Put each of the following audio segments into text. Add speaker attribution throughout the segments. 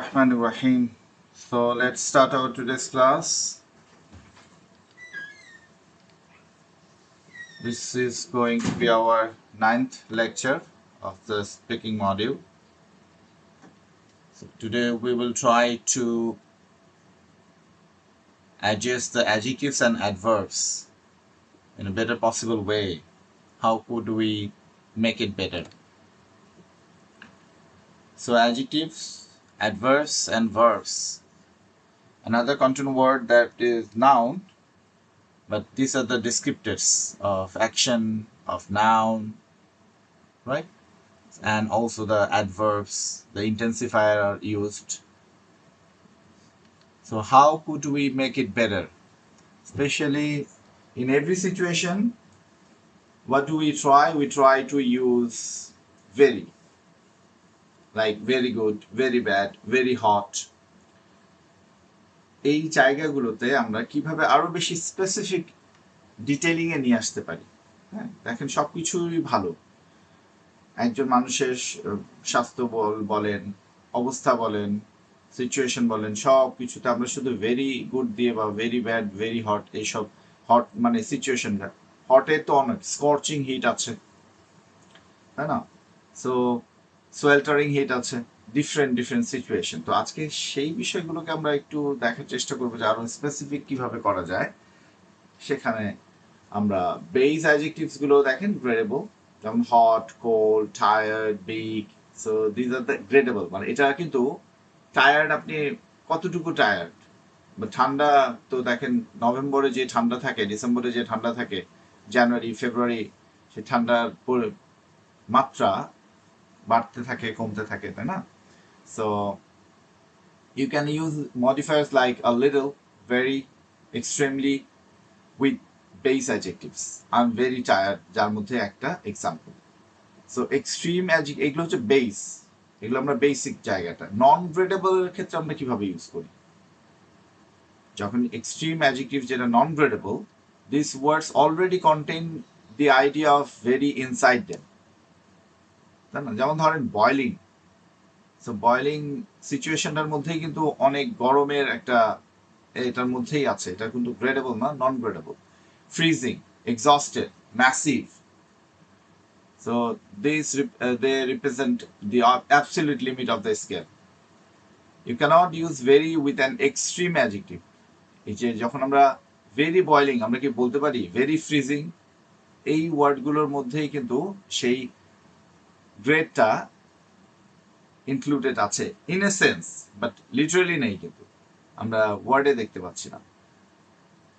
Speaker 1: Bismillahirrahmanirrahim. So let's start our today's class. This is going to be our 9th lecture of the speaking module. So today we will try to adjust the adjectives and adverbs in a better possible way. How could we make it better? So adjectives, adverbs, and verbs. Another content word that is noun, but these are the descriptors of action, of noun, right? And also the adverbs, the intensifier are used. So how could we make it better? Especially in every situation, what do we try? We try to use very, like very good, very bad, very hot. এই জায়গাগুলোতে আমরা কিভাবে আরো বেশি specific detailing এ নিয়ে আসতে পারি। হ্যাঁ, দেখেন সবকিছুই ভালো। একজন মানুষের স্বাস্থ্য বলেন, অবস্থা বলেন, সিচুয়েশন বলেন, সব কিছুতে আমরা শুধু ভেরি গুড দিয়ে বা ভেরি ব্যাড, ভেরি হট, এইসব হট মানে সিচুয়েশনটা হটে তো অনেক স্কর্চিং হিট আছে, তাই না? সো সোয়েল্টারিং হিট আছে, ডিফারেন্ট ডিফারেন্ট সিচুয়েশন। তো আজকে সেই বিষয়গুলোকে আমরা একটু দেখার চেষ্টা করবো যে আরো স্পেসিফিক কিভাবে করা যায়। সেখানে আমরা বেস অ্যাডজেক্টিভস গুলো দেখেন গ্রেডেবল, যেমন hot, cold, tired, big. So this are the gradable, মানে এটা কিন্তু টায়ার্ড, আপনি কতটুকু টায়ার্ড। ঠান্ডা তো দেখেন নভেম্বরে যে ঠান্ডা থাকে, ডিসেম্বরে যে ঠান্ডা থাকে, জানুয়ারি ফেব্রুয়ারি সে ঠান্ডার মাত্রা বাড়তে থাকে, কমতে থাকে, তাই না? So you can use modifiers like a little, very, extremely with base adjectives. I am very tired, যার মধ্যে একটা এক্সাম্পল। সো এক্সট্রিম এগুলো হচ্ছে বেস, এগুলো আমরা বেসিক জায়গাটা। নন গ্রেডেবল এর ক্ষেত্রে আমরা কিভাবে ইউজ করি? যখন এক্সট্রিম অ্যাডজেক্টিভ যেটা non gradable, this words already contain the idea of very inside them, তাই না? যেমন ধরেন বয়লিং। সো বয়লিং সিচুয়েশনটার মধ্যেই কিন্তু অনেক গরমের একটা এটার মধ্যেই আছে, এটা কিন্তু গ্রেডেবল না, non gradable. Freezing, exhausted, massive. So they represent the absolute limit of the scale. You cannot use very with an extreme adjective. এই যে যখন আমরা ভেরি বয়লিং, আমরা কি বলতে পারি ভেরি ফ্রিজিং? এই ওয়ার্ডগুলোর মধ্যেই কিন্তু সেই গ্রেডটা ইনক্লুডেড আছে in a sense, but literally নেই, কিন্তু আমরা ওয়ার্ডে দেখতে পাচ্ছি না।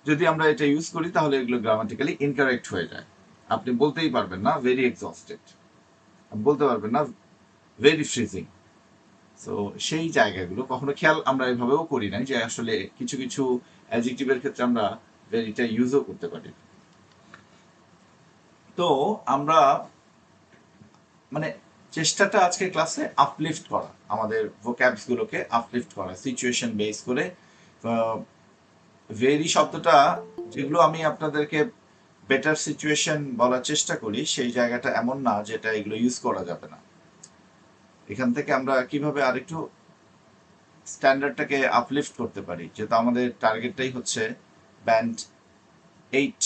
Speaker 1: যদি আমরা এটা ইউজ করি তাহলে এগুলো গ্রামাটিক্যালি ইনকারেক্ট হয়ে যায়। আপনি বলতেই পারবেন না ভেরি এক্সস্টেড, বলতে পারবেন না ভেরি ফ্রিজিং। সো সেই জায়গাগুলো কখনো খেয়াল আমরা এভাবেও করি নাই যে আসলে কিছু কিছু অ্যাডজেক্টিভের ক্ষেত্রে আমরা ভেরিটা ইউজও করতে পারি। তো আমরা মানে চেষ্টাটা আজকে ক্লাসে আপলিফট করা, আমাদের ভোক্যাবস গুলোকে আপলিফট করা সিচুয়েশন বেস করে। ভেরি শব্দটা যেগুলো আমি আপনাদেরকে বেটার সিচুয়েশন বলার চেষ্টা করি, সেই জায়গাটা এমন না যেটা এগুলো ইউজ করা যাবে না। এখান থেকে আমরা কিভাবে আরেকটু স্ট্যান্ডার্ডটাকে আপলিফট করতে পারি, যেহেতু আমাদের টার্গেটটাই হচ্ছে ব্যান্ড 8।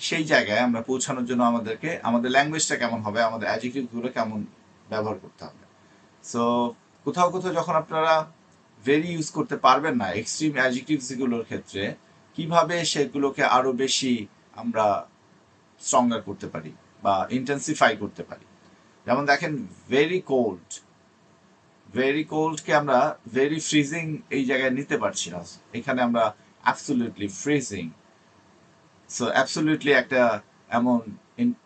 Speaker 1: সেই জায়গায় আমরা পৌঁছানোর জন্য আমাদেরকে আমাদের ল্যাঙ্গুয়েজটা কেমন হবে, আমাদের অ্যাডজেক্টিভগুলো কেমন ব্যবহার করতে হবে। সো কোথাও কোথাও যখন আপনারা ভেরি ইউজ করতে পারবেন না এক্সট্রিম অ্যাডজেক্টিভসগুলোর ক্ষেত্রে, কিভাবে সেগুলোকে আরো বেশি আমরা স্ট্রঙ্গার করতে পারি বা ইন্টেন্সিফাই করতে পারি। যেমন দেখেন ভেরি কোল্ড, ভেরি কোল্ডকে আমরা ভেরি ফ্রিজিং এই জায়গায় নিতে পারছি না, এখানে আমরা অ্যাবসলিউটলি ফ্রিজিং। সো অ্যাবসলিউটলি একটা এমন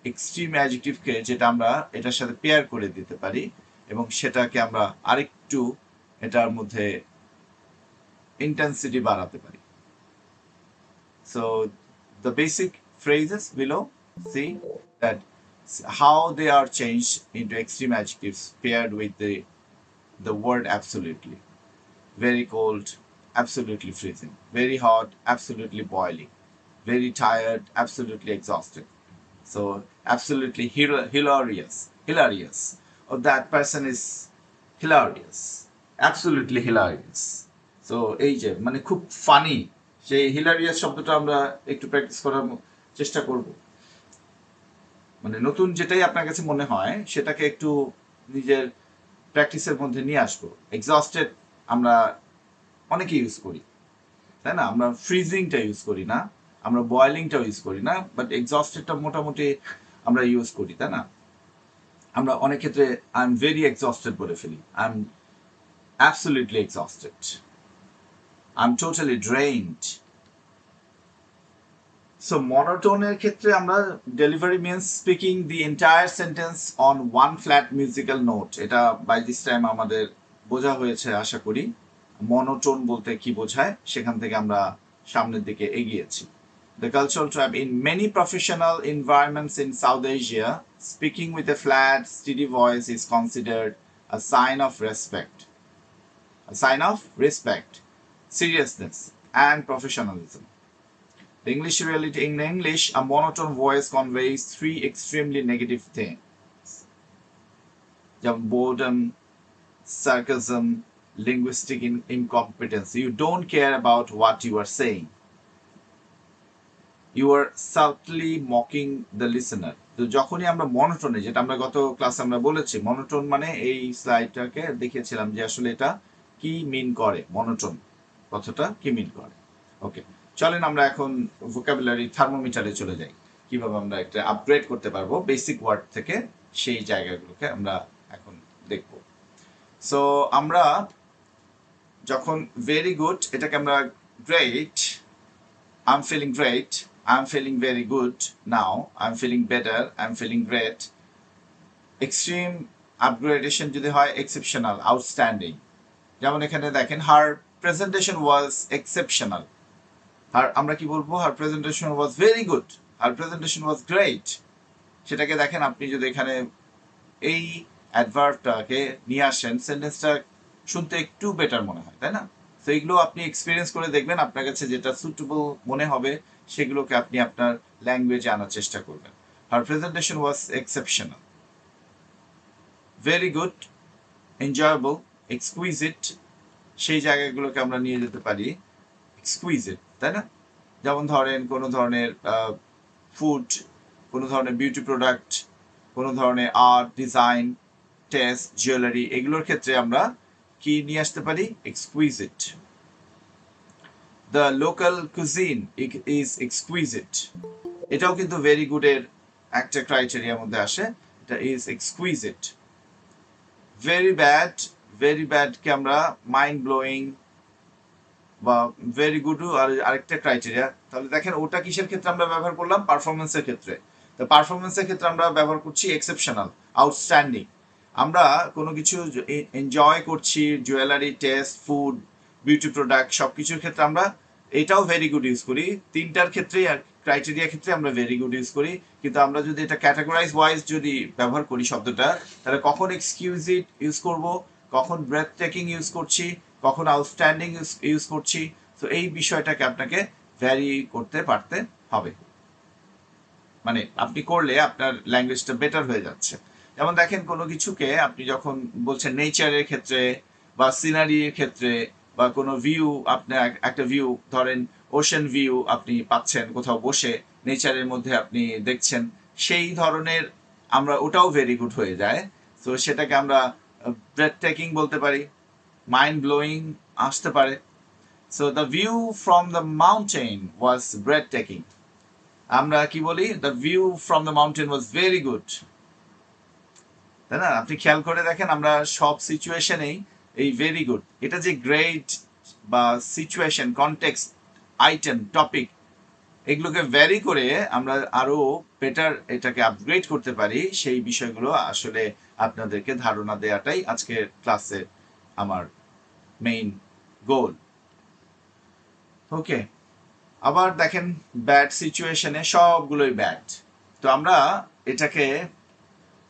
Speaker 1: এক্সট্রিম অ্যাডজেক্টিভকে যেটা আমরা এটার সাথে পেয়ার করে দিতে পারি এবং সেটাকে আমরা আরেকটু এটার মধ্যে ইন্টেন্সিটি বাড়াতে পারি। So the basic phrases below, see that how they are changed into extreme adjectives paired with the word absolutely. Very cold, absolutely freezing. Very hot, absolutely boiling. Very tired, absolutely exhausted. So absolutely hilarious. Hilarious. Or that person is hilarious. Absolutely hilarious. So এই যে মানে খুব funny, সেই hilarious শব্দটা আমরা একটু practice করার চেষ্টা করব। মানে নতুন যেটাই আপনার কাছে মনে হয় সেটাকে একটু নিজের প্র্যাকটিসের মধ্যে নিয়ে আসবো। এক্সস্টেড আমরা অনেকে ইউজ করি, তাই না? আমরা ফ্রিজিংটা ইউজ করি না, আমরা বয়েলিংটা ইউজ করি না, বাট এক্সস্টেডটা মোটামুটি আমরা ইউজ করি, তাই না? আমরা অনেক ক্ষেত্রে আই এম ভেরি এক্সস্টেড বলে ফেলি, I am absolutely exhausted, I am totally drained. So মনোটোনের ক্ষেত্রে আমরা delivery means speaking the entire sentence on one flat musical note. এটা বাই দিস টাইম আমাদের বোঝা হয়েছে আশা করি, মনোটোন বলতে কি বোঝায়, সেখান থেকে আমরা সামনের দিকে এগিয়েছি। The cultural trap in many professional environments in South Asia, speaking with a flat, steady voice is considered a sign of respect. A sign of respect, seriousness, and professionalism. The English reality in English, a monotone voice conveys three extremely negative things: boredom, sarcasm, linguistic incompetence. You don't care about what you are saying. You are subtly mocking the listener. তো যখনই আমরা মনোটোনে, যেটা আমরা গত ক্লাসে আমরা বলেছি, monotone মানে এই স্লাইডটাকে দেখিয়েছিলাম যে আসলে এটা কি মিন করে, মনোটোন কথাটা কি মিন করে। ওকে, চলেন আমরা এখন ভোকাবুলারি থার্মোমিটারে চলে যাই, কিভাবে আমরা একটা আপগ্রেড করতে পারবো বেসিক ওয়ার্ড থেকে, সেই জায়গাগুলোকে আমরা এখন দেখব। সো আমরা যখন ভেরি গুড, এটাকে আমরা great, I'm feeling great, I'm feeling very good now, I'm feeling better, I'm feeling great. Extreme upgradation যদি হয় এক্সেপশনাল, আউটস্ট্যান্ডিং। যেমন এখানে দেখেন, হার প্রেজেন্টেশন ওয়াজ এক্সেপশনাল। আর আমরা কি বলবো? Her presentation was very good, her presentation was great. সেটাকে দেখেন, আপনি যদি এখানে এই অ্যাডভার্বটাকে নিয়ে আসেন, সেন্টেন্সটা শুনতে একটু বেটার মনে হয়, তাই না? তো এইগুলো আপনি এক্সপিরিয়েন্স করে দেখবেন, আপনার কাছে যেটা সুটেবল মনে হবে সেগুলোকে আপনি আপনার ল্যাঙ্গুয়েজে আনার চেষ্টা করবেন। হার প্রেজেন্টেশন ওয়াজ এক্সেপশনাল, ভেরি গুড, এনজয়েবল, এক্সকুইজিট, সেই জায়গাগুলোকে আমরা নিয়ে যেতে পারি এক্সকুইজিট, তাই না? যেমন ধরেন কোনো ধরনের ফুড, কোনো ধরনের বিউটি প্রোডাক্ট, কোনো ধরনের আর্ট, ডিজাইন, টেস্ট, জুয়েলারি, এগুলোর ক্ষেত্রে আমরা কি নিয়ে আসতে পারি? এক্সকুইজিট। দ্য লোকাল কুজিন ইজ এক্সকুইজিট, এটাও কিন্তু ভেরি গুডের একটা ক্রাইটেরিয়ার মধ্যে আসে, এটা ইজ এক্সকুইজিট। ভেরি ব্যাড, ভেরি ব্যাডকে আমরা মাইন্ড ব্লোয়িং বা ভেরি গুড আর আরেকটা ক্রাইটেরিয়া। তাহলে দেখেন ওটা কিসের ক্ষেত্রে আমরা ব্যবহার করলাম? পারফরমেন্সের ক্ষেত্রে। তো পারফরমেন্সের ক্ষেত্রে আমরা ব্যবহার করছি এক্সেপশনাল, আউটস্ট্যান্ডিং। আমরা কোনো কিছু এনজয় করছি, jewellery, test, food, beauty product, সব কিছুর ক্ষেত্রে আমরা এটাও ভেরি গুড ইউজ করি। তিনটার ক্ষেত্রেই ক্রাইটেরিয়া ক্ষেত্রে আমরা ভেরি গুড ইউজ করি। কিন্তু আমরা যদি এটা ক্যাটাগরাইজ ওয়াইজ যদি ব্যবহার করি শব্দটা, তাহলে কখন এক্সকিউজিট ইউজ করব, কখন ব্রেথ টেকিং ইউজ করছি, কখন আউটস্ট্যান্ডিং ইউজ করছি। তো এই বিষয়টাকে আপনাকে ভ্যারি করতে পারতে হবে, মানে আপনি করলে আপনার ল্যাঙ্গুয়েজটা বেটার হয়ে যাচ্ছে। যেমন দেখেন কোনো কিছুকে আপনি যখন বলছেন নেচারের ক্ষেত্রে বা সিনারির ক্ষেত্রে বা কোনো ভিউ, আপনার একটা ভিউ ধরেন ওশেন ভিউ আপনি পাচ্ছেন কোথাও বসে, নেচারের মধ্যে আপনি দেখছেন, সেই ধরনের আমরা ওটাও ভেরি গুড হয়ে যায়। তো সেটাকে আমরা ব্রেথ টেকিং বলতে পারি, মাইন্ড ব্লোয়িং আসতে পারে। So the view from the mountain was breathtaking. আমরা কি বলি? The view from the mountain was very good, তাই না? আপনি খেয়াল করে দেখেন, আমরা সব সিচুয়েশনেই এই ভেরি গুড, এটা যে গ্রেট বা সিচুয়েশন, কনটেক্সট, আইটেম, টপিক, এগুলোকে ভ্যারি করে আমরা আরো বেটার এটাকে আপগ্রেড করতে পারি, সেই বিষয়গুলো আসলে আপনাদেরকে ধারণা দেওয়াটাই আজকের ক্লাসে আমার মেইন গোল। ওকে, আবার দেখেন ব্যাড সিচুয়েশনে সবগুলোই ব্যাড। তো আমরা এটাকে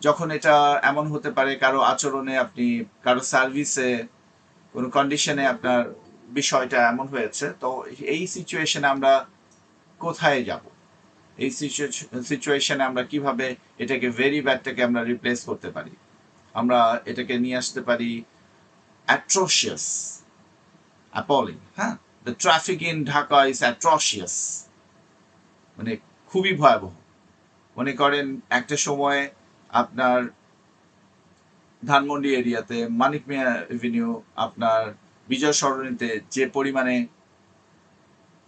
Speaker 1: যখন এটা এমন হতে পারে কারো আচরণে, আপনি কারো সার্ভিসে, কোনো কন্ডিশনে আপনার বিষয়টা এমন হয়েছে, তো এই সিচুয়েশনে আমরা কোথায় যাব? এই সিচুয়েশনে আমরা কিভাবে এটাকে ভেরি ব্যাডটাকে আমরা রিপ্লেস করতে পারি? আমরা এটাকে নিয়ে আসতে পারি atrocious, appalling, হ্যাঁ, the traffic in Dhaka is atrocious, মানে খুবই ভয়াবহ। মনে করেন একটা সময় আপনার ধানমন্ডি এরিয়াতে, মানিক মিয়া এভিনিউ, আপনার বিজয় সরণিতে যে পরিমাণে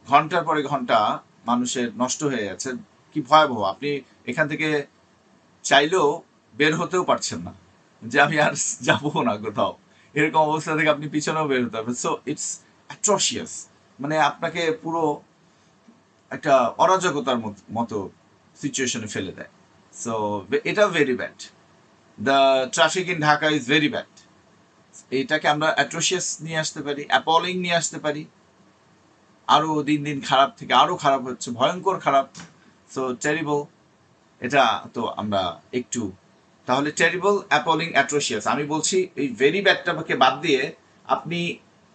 Speaker 1: ঘন্টার পরে ঘন্টা মানুষের নষ্ট হয়ে যাচ্ছে, কি ভয়াবহ। আপনি এখান থেকে চাইলেও বের হতেও পারছেন না, যে আমি আর যাবো না কোথাও, এরকম অবস্থা থেকে আপনি পিছনেও বের হতে পারবেন। সো ইটস অ্যাট্রোশিয়াস, মানে আপনাকে পুরো একটা অরাজকতার মতো সিচুয়েশনে ফেলে দেয়। সো এটা very bad, the traffic in Dhaka is very bad. এটাকে আমরা অ্যাট্রোশিয়াস নিয়ে আসতে পারি, অ্যাপলিং নিয়ে আসতে পারি, আরো দিন দিন খারাপ থেকে আরো খারাপ হচ্ছে, ভয়ঙ্কর খারাপ। সো টেরিবল, এটা তো আমরা একটু, তাহলে টেরিবল, অ্যাপলিং, অ্যাট্রোশিয়াস, আমি বলছি এই ভেরি ব্যাডটাকে বাদ দিয়ে আপনি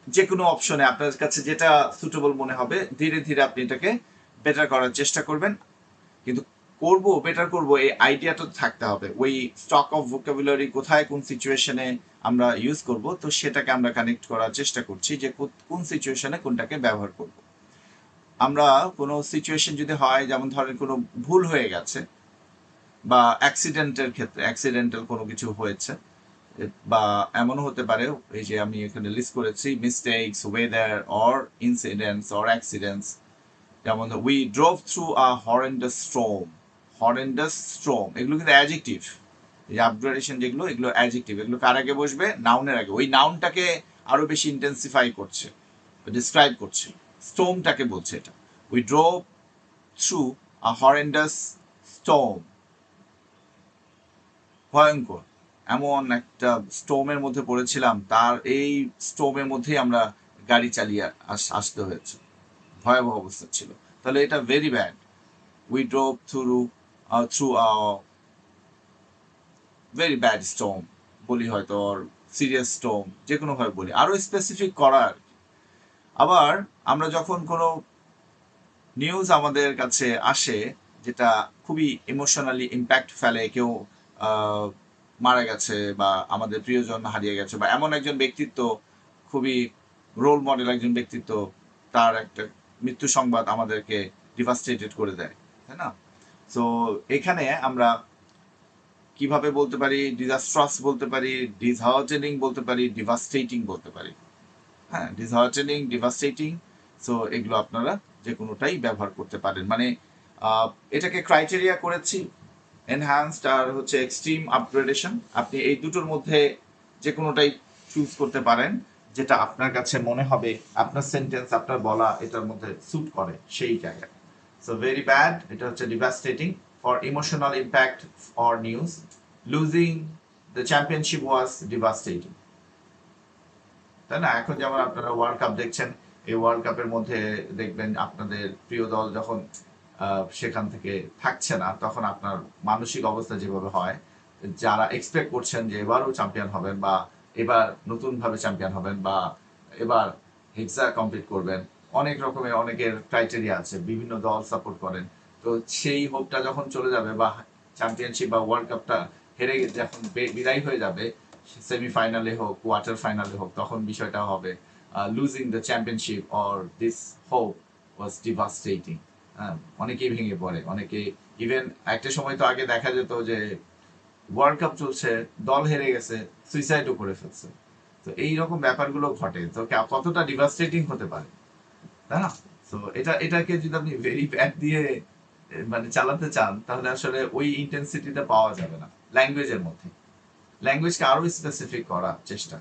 Speaker 1: যে কোনো অপশনে আপনার কাছে যেটা সুটেবল মনে হবে ধীরে ধীরে আপনি এটাকে বেটার করার চেষ্টা করবেন। কিন্তু করব, বেটার করব, এই আইডিয়াটা থাকতে হবে। ওই স্টক অফ ভোকাবুলারি কোথায় কোন সিচুয়েশনে আমরা ইউজ করব, তো সেটাকে আমরা কানেক্ট করার চেষ্টা করছি যে কোন সিচুয়েশনে কোনটাকে ব্যবহার করব। আমরা কোনো সিচুয়েশন যদি হয়, যেমন ধরেন কোনো ভুল হয়ে গেছে, বা অ্যাক্সিডেন্টের ক্ষেত্রে অ্যাক্সিডেন্টাল কোনো কিছু হয়েছে, বা এমনও হতে পারে, এই যে আমি এখানে লিস্ট করেছি, mistakes, weather or incidents or accidents, যেমন we drove through a horrendous storm. Horrendous storm এগুলো কিন্তু অ্যাডজেক্টিভ, এই আপগ্রেডেশন যেগুলো, এগুলো অ্যাডজেক্টিভ, এগুলো কার আগে বসবে? নাউনের আগে। ওই নাউনটাকে আরো বেশি ইন্টেন্সিফাই করছে, ডিসক্রাইব করছে, স্টোমটাকে বলছে এটা। We drove through a horrendous storm, ভয়ঙ্কর এমন একটা স্টোমের মধ্যে পড়েছিলাম, তার এই স্টোমের মধ্যেই আমরা গাড়ি চালিয়ে আসতে হয়েছে, ভয়াবহ অবস্থা ছিল। তাহলে এটা very bad. We drove through very bad storm বলি হয়তো, ওর সিরিয়াস স্টোম, যে কোনো ভাবে বলি, আরো স্পেসিফিক করার। আবার আমরা যখন কোনো নিউজ আমাদের কাছে আসে যেটা খুবই ইমোশনালি ইম্প্যাক্ট ফেলে, কেউ মারা গেছে, বা আমাদের প্রিয়জন হারিয়ে গেছে, বা এমন একজন ব্যক্তিত্ব, খুবই রোল মডেল একজন ব্যক্তিত্ব, তার একটা মৃত্যু সংবাদ আমাদেরকে ডিভাস্টেটেড করে দেয়, তাই না? তো এখানে আমরা কিভাবে বলতে পারি? ডিজাস্ট্রাস বলতে পারি, ডিসহার্টেনিং বলতে পারি, ডিভাস্টেটিং বলতে পারি। হ্যাঁ, ডিসহার্টেনিং, ডিভাস্টেটিং। সো এগুলো আপনারা যে কোনোটাই ব্যবহার করতে পারেন। মানে এটাকে ক্রাইটেরিয়া করেছি এনহ্যান্সড আর হচ্ছে এক্সট্রিম আপগ্রেডেশন। আপনি এই দুটোর মধ্যে যে কোনোটাই চুজ করতে পারেন, যেটা আপনার কাছে মনে হবে আপনার সেন্টেন্স, আপনার বলা এটার মধ্যে স্যুট করে সেই জায়গায়। সো ভেরি ব্যাড, এটা হচ্ছে devastating. For emotional impact or news, losing the championship was devastating. তাই না? এখন যেমন আপনারা ওয়ার্ল্ড কাপ দেখছেন, এই ওয়ার্ল্ড কাপের মধ্যে দেখবেন আপনাদের প্রিয় দল যখন সেখান থেকে থাকছে না, তখন আপনার মানসিক অবস্থা যেভাবে হয়, যারা এক্সপেক্ট করছেন যে এবারও চ্যাম্পিয়ন হবেন, বা এবার নতুন ভাবে চ্যাম্পিয়ন হবেন, বা এবার হেক্সা কমপ্লিট করবেন, অনেক রকমের অনেকের ক্রাইটেরিয়া আছে, বিভিন্ন দল সাপোর্ট করেন। তো সেই হোপটা যখন চলে যাবে, বা চ্যাম্পিয়নশিপ বা ওয়ার্ল্ড কাপটা হেরে যখন বিদায় হয়ে যাবে, সেমিফাইনালে হোক, কোয়ার্টার ফাইনালে হোক, তখন বিষয়টা হবে losing the championship or this hope was devastating. অনেকেই ভেঙে পড়ে, অনেকে ইভেন একটা সময় তো আগে দেখা যেত যে ওয়ার্ল্ড কাপ চলছে, দল হেরে গেছে, সুইসাইডও করে ফেলছে। তো এইরকম ব্যাপারগুলো ঘটে, তো কতটা ডিভাস্টেটিং হতে পারে, তাই না? তো এটাকে যদি আপনি ভেরি ব্যাড দিয়ে মানে চালাতে চান, তাহলে আসলে ওই ইন্টেন্সিটিটা পাওয়া যাবে না ল্যাঙ্গুয়েজের মধ্যে। ল্যাঙ্গুয়েজকে আরো স্পেসিফিক করার চেষ্টা।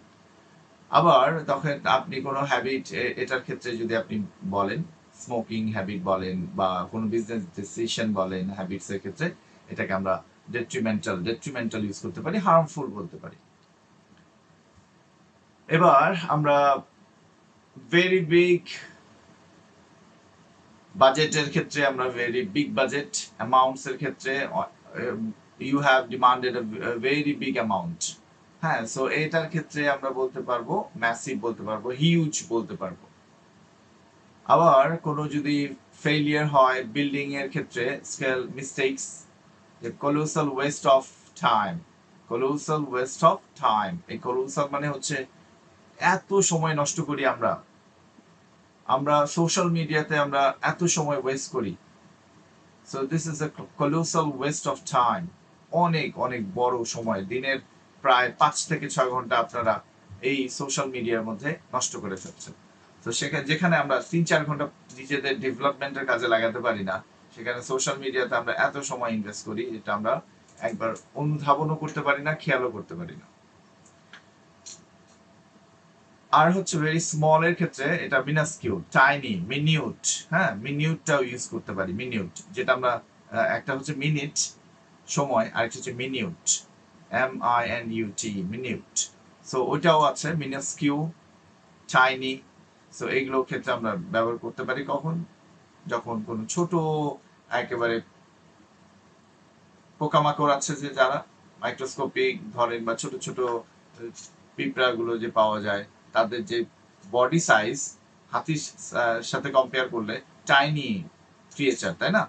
Speaker 1: আবার তখন আপনি কোনো হ্যাবিট, এটার ক্ষেত্রে যদি আপনি বলেন, স্মোকিং হ্যাবিট বলেন, বা কোনো বিজনেস ডিসিশন বলেন, হ্যাবিটস এর ক্ষেত্রে এটাকে আমরা ডেট্রিমেন্টাল ইউজ করতে পারি, হার্মফুল বলতে পারি। এবার আমরা ভেরি বিগ বাজেটের ক্ষেত্রে, আমরা ভেরি বিগ বাজেট অ্যামাউন্টস এর ক্ষেত্রে, you have demanded very big amount. হ্যাঁ, সো এটার ক্ষেত্রে আমরা বলতে পারবো ম্যাসিভ, বলতে পারবো হিউজ, বলতে পারবো। আবার কোনো যদি ফেইলিয়ার হয় বিল্ডিং এর ক্ষেত্রে, scale mistakes, colossal West of time. Colossal West of time, এই কলোসাল মানে হচ্ছে এত সময় নষ্ট করি আমরা সোশ্যাল মিডিয়াতে আমরা এত সময় ওয়েস্ট করি। So this is a colossal West of time. অনেক অনেক বড় সময়, দিনের প্রায় 5 থেকে 6 ঘন্টা আপনারা এই সোশ্যাল মিডিয়ার মধ্যে নষ্ট করে ফেলছেন। তো সেখানে যেখানে আমরা 3-4 ঘন্টা নিজেদের ডেভেলপমেন্টের কাজে লাগাতে পারি না, সেখানে সোশ্যাল মিডিয়াতে আমরা এত সময় ইনভেস্ট করি, এটা আমরা একবার অনুধাবনও করতে পারি না, খেয়ালও করতে পারি না। আর হচ্ছে ভেরি স্মল এর ক্ষেত্রে এটা মিনাস্কিউল, টাইনি, মিনিউট। হ্যাঁ, মিনিউটটাও ইউজ করতে পারি। মিনিউট যেটা আমরা একটা হচ্ছে মিনিট সময়, আর একটা হচ্ছে মিনিউট, MINUT, মিনিউট। সো ওইটাও আছে, মিনাস্কিউ, টাইনি। সো এইগুলোর ক্ষেত্রে আমরা ব্যবহার করতে পারি কখন, যখন কোনো ছোট একেবারে পোকামাকড় আছে যে যারা মাইক্রোস্কোপিক ধরেন, বা ছোট ছোট পিঁপড়াগুলো যে পাওয়া যায়, তাদের যে বডি সাইজ হাতির সাথে কম্পেয়ার করলে টাইনি ক্রিয়েচার, তাই না?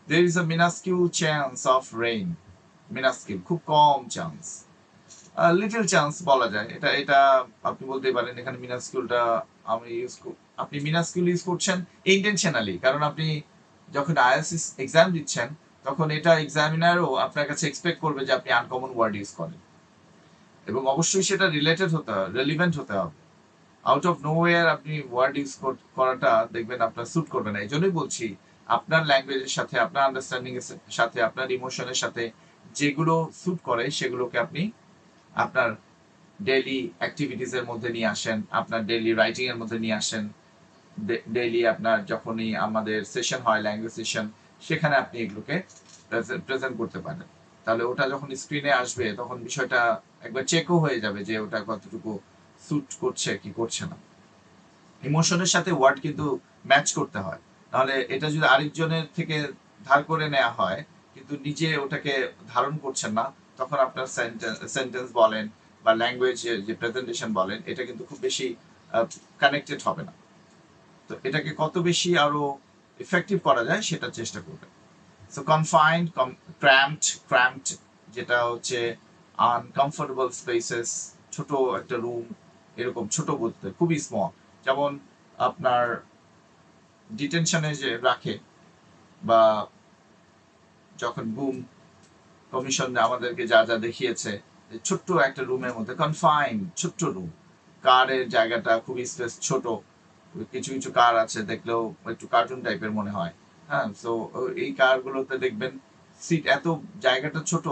Speaker 1: there is a minuscule chance of rain. minuscule, খুব কম চান্স, লিটল চান্স বলা যায়। এটা এটা আপনি বলতে পারেন এখানে মিনাস্কিউলটা আমি আপনি মিনাস্কিউল ইউজ করছেন ইন্টেনশনালি, কারণ আপনি যখন আইএলটিএস এক্সাম দিচ্ছেন তখন এটা এক্সামিনারও আপনার কাছে এক্সপেক্ট করবে যে আপনি আনকমন ওয়ার্ড ইউজ করেন, এবং অবশ্যই সেটা রিলেটেড হতে হবে, রেলিভেন্ট হতে হবে। আউট অফ নোওয়্যার আপনি ওয়ার্ড ইউজ করাটা দেখবেন আপনার স্যুট করবে না। এই জন্যই বলছি, আপনার ল্যাঙ্গুয়েজের সাথে, আপনার আন্ডারস্ট্যান্ডিং এর সাথে, আপনার ইমোশনের সাথে যেগুলো স্যুট করে সেগুলোকে আপনি আপনার ডেইলি অ্যাক্টিভিটিস এর মধ্যে নিয়ে আসেন, আপনার ডেইলি রাইটিং এর মধ্যে নিয়ে আসেন। ডেইলি আপনার যখনই আমাদের সেশন হয়, ল্যাঙ্গুয়েজ সেশন, সেখানে আপনি এগুলোকে প্রেজেন্ট করতে পারেন। তাহলে ওটা যখন স্ক্রিনে আসবে তখন বিষয়টা একবার চেকও হয়ে যাবে যে ওটা কতটুকু স্যুট করছে কি করছে না। ইমোশনের সাথে ওয়ার্ড কিন্তু ম্যাচ করতে হয়, নাহলে এটা যদি আরেকজনের থেকে ধার করে নেওয়া হয় কিন্তু নিজে ওটাকে ধারণ করছেন না, তখন আপনার সেন্টেন্স বলেন বা ল্যাঙ্গুয়েজের যে প্রেজেন্টেশন বলেন, এটা কিন্তু খুব বেশি কানেক্টেড হবে না। তো এটাকে কত বেশি আরো ইফেক্টিভ করা যায় সেটা চেষ্টা করবেন। সো কনফাইন্ড, ক্র্যাম্পড যেটা হচ্ছে আনকমফোর্টেবল স্পেসেস, ছোট একটা রুম, এরকম ছোট বলতে খুবই স্মল। যেমন আপনার ডিটেনশনে যে রাখে, বা যখন গুম কমিশন আমাদেরকে যা যা দেখিয়েছে, ছোট্ট একটা রুমের মধ্যে কনফাইন, ছোট্ট রুম, কারের জায়গাটা খুবই স্পেস ছোট, কিছু কিছু কার আছে দেখলেও একটু কার্টুন টাইপের মনে হয়। হ্যাঁ, তো এই কারগুলোতে দেখবেন সিট এত জায়গাটা ছোট,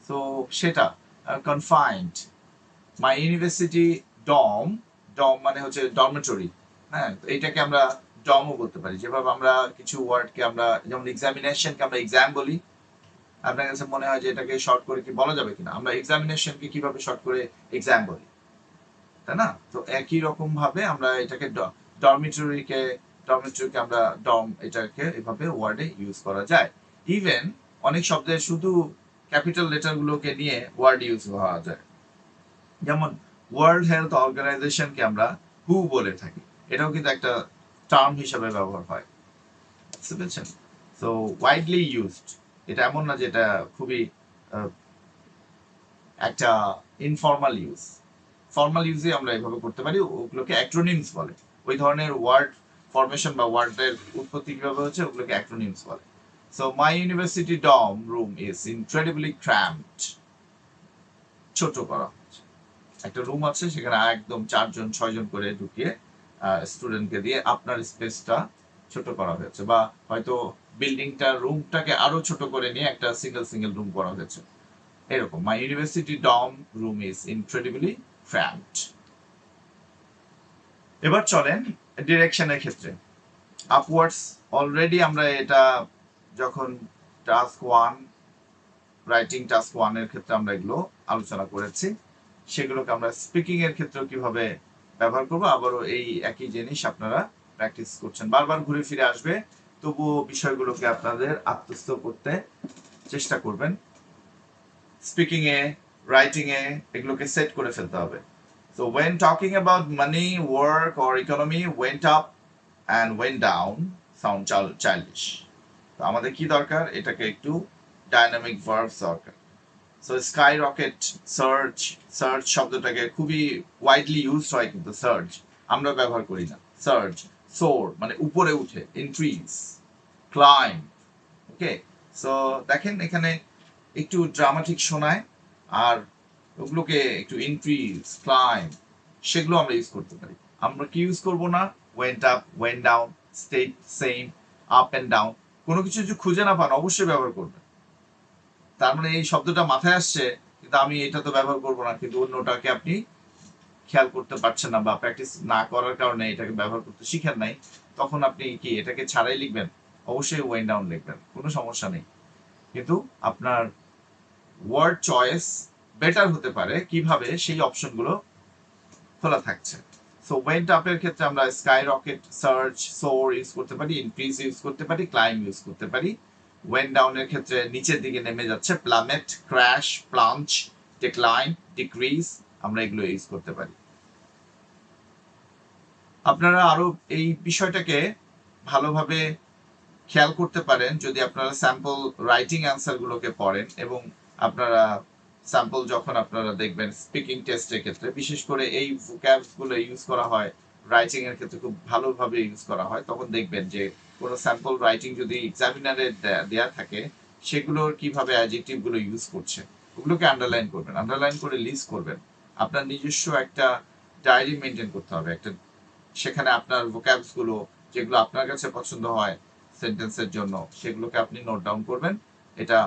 Speaker 1: তো সেটা কনফাইন্ড। মাই ইউনিভার্সিটি ডম, ডম মানে হচ্ছে ডরমেটরি। হ্যাঁ, তো এইটাকে আমরা ডমও বলতে পারি। যেভাবে আমরা কিছু ওয়ার্ডকে আমরা, যেমন এক্সামিনেশনকে আমরা এক্সাম বলি, আপনার কাছে মনে হয় যে এটাকে শর্ট করে কি বলা যাবে কিনা, আমরা এক্সামিনেশনকে কিভাবে শর্ট করে এক্সাম বলি, তাই না? তো একই রকম ভাবে আমরা এটাকে ডরমিটরিকে আমরা ডম, এটাকে এভাবে ওয়ার্ডে ইউজ করা যায়। ইভেন অনেক শব্দের শুধু ক্যাপিটাল লেটার গুলোকে নিয়ে ওয়ার্ড ইউজ করা যায়। যেমন ওয়ার্ল্ড হেলথ অর্গানাইজেশনকে আমরা হু বলে থাকি, এটাও কিন্তু একটা টার্ম হিসাবে ব্যবহার হয়, বুঝতে পেরেছেন? সো ওয়াইডলি ইউজড, এটা এমন না যে এটা খুবই একটা ইনফর্মাল ইউজ। ফর্মাল ইউজে আমরা এভাবে করতে পারি, ওগুলোকে অ্যাক্রোনিমস বলে। ওই ধরনের ওয়ার্ড ফরমেশন বা ওয়ার্ডের উৎপত্তি কিভাবে হচ্ছে ওগুলোকে অ্যাক্রোনিমস বলে। So my university dorm room is incredibly cramped, ছোট করা হচ্ছে। একটা রুম আছে, সেখানে একদম 4-6 জন করে ঢুকিয়ে স্টুডেন্টকে দিয়ে আপনার স্পেসটা ছোট করা হয়েছে, বা হয়তো বিল্ডিংটা রুমটাকে আরো ছোট করে নিয়ে একটা সিঙ্গেল রুম করা হয়েছে, এরকম। My university dorm room is incredibly cramped. এবার চলেন ডিরেকশনের ক্ষেত্রে। আপওয়ার্ডস, অলরেডি আমরা এটা যখন টাস্ক 1, রাইটিং টাস্ক 1 এর ক্ষেত্রে আমরা এগুলো আলোচনা করেছি, সেগুলোকে আমরা স্পিকিং এর ক্ষেত্রেও কিভাবে ব্যবহার করবো, আবারও এই একই জিনিস আপনারা প্র্যাকটিস করছেন, বারবার ঘুরে ফিরে আসবে, তবুও বিষয়গুলোকে আপনাদের আত্মস্থ করতে চেষ্টা করবেন। স্পিকিং এ, রাইটিং এ এগুলোকে সেট করে ফেলতে হবে। So when talking about money, work or economy, went up and went down sound childish. তো আমাদের কি দরকার, এটাকে একটু ডাইনামিক ভার্বস দরকার। So skyrocket, search, search শব্দটাকে খুবই ওয়াইডলি ইউজ হয়, কিন্তু সার্চ আমরা ব্যবহার করি না। সার্চ, সোর মানে উপরে উঠে, ইনক্রিজ, ক্লাইম। ওকে, সো দেখেন এখানে একটু ড্রামাটিক শোনায়, আর ওগুলোকে একটু ইনক্রিজ, ক্লাইম, সেগুলো আমরা ইউজ করতে পারি। আমরা কি ইউজ করব না? Went up, went down, stayed same, up and down. কোনো কিছু যদি খুঁজে না পান অবশ্যই ব্যবহার করবেন। তার মানে এই শব্দটা মাথায় আসছে, কিন্তু আমি এটা তো ব্যবহার করবো না, কিন্তু অন্যটাকে আপনি খেয়াল করতে পারছেন না বা প্র্যাকটিস না করার কারণে এটাকে ব্যবহার করতে শিখেন নাই, তখন আপনি কি এটাকে ছাড়াই লিখবেন? অবশ্যই ওয়েন ডাউন লিখবেন, কোনো সমস্যা নেই। কিন্তু আপনার ওয়ার্ড চয়েস বেটার হতে পারে কিভাবে সেই অপশনগুলো খোলা থাকছে। সো ওয়েন্ট আপের ক্ষেত্রে আমরা স্কাই রকেট, সার্চ, সোর ইউজ করতে পারি, ইনক্রিজ ইউজ করতে পারি, ক্লাইম ইউজ করতে পারি। ওয়েন ডাউনের ক্ষেত্রে নিচের দিকে নেমে যাচ্ছে, প্লামেট, ক্র্যাশ, প্লাঞ্চ, ডিক্লাইন, ডিক্রিজ, আমরা এগুলো ইউজ করতে পারি। আপনারা আরো এই বিষয়টাকে ভালোভাবে খেয়াল করতে পারেন যদি আপনারা স্যাম্পল রাইটিং অ্যান্সার গুলোকে পড়েন, এবং আপনারা স্যাম্পল যখন আপনারা দেখবেন স্পিকিং টেস্টের ক্ষেত্রে, বিশেষ করে এই ভোক্যাবস গুলো ইউজ করা হয় রাইটিং এর ক্ষেত্রে, খুব ভালোভাবে ইউজ করা হয়, তখন দেখবেন যে কোনো স্যাম্পল রাইটিং যদি এক্সামিনারে দেয়া থাকে, সেগুলোর কিভাবে অ্যাডজেক্টিভ গুলো ইউজ করছে ওগুলোকে আন্ডারলাইন করবেন, আন্ডারলাইন করে লিস্ট করবেন। আপনার নিজস্ব একটা ডায়েরি মেনটেন করতে হবে, একটা সেখানে আপনার ভোক্যাবস গুলো যেগুলো আপনার কাছে পছন্দ হয় সেন্টেন্সের জন্য, সেগুলোকে আপনি নোট ডাউন করবেন। এটা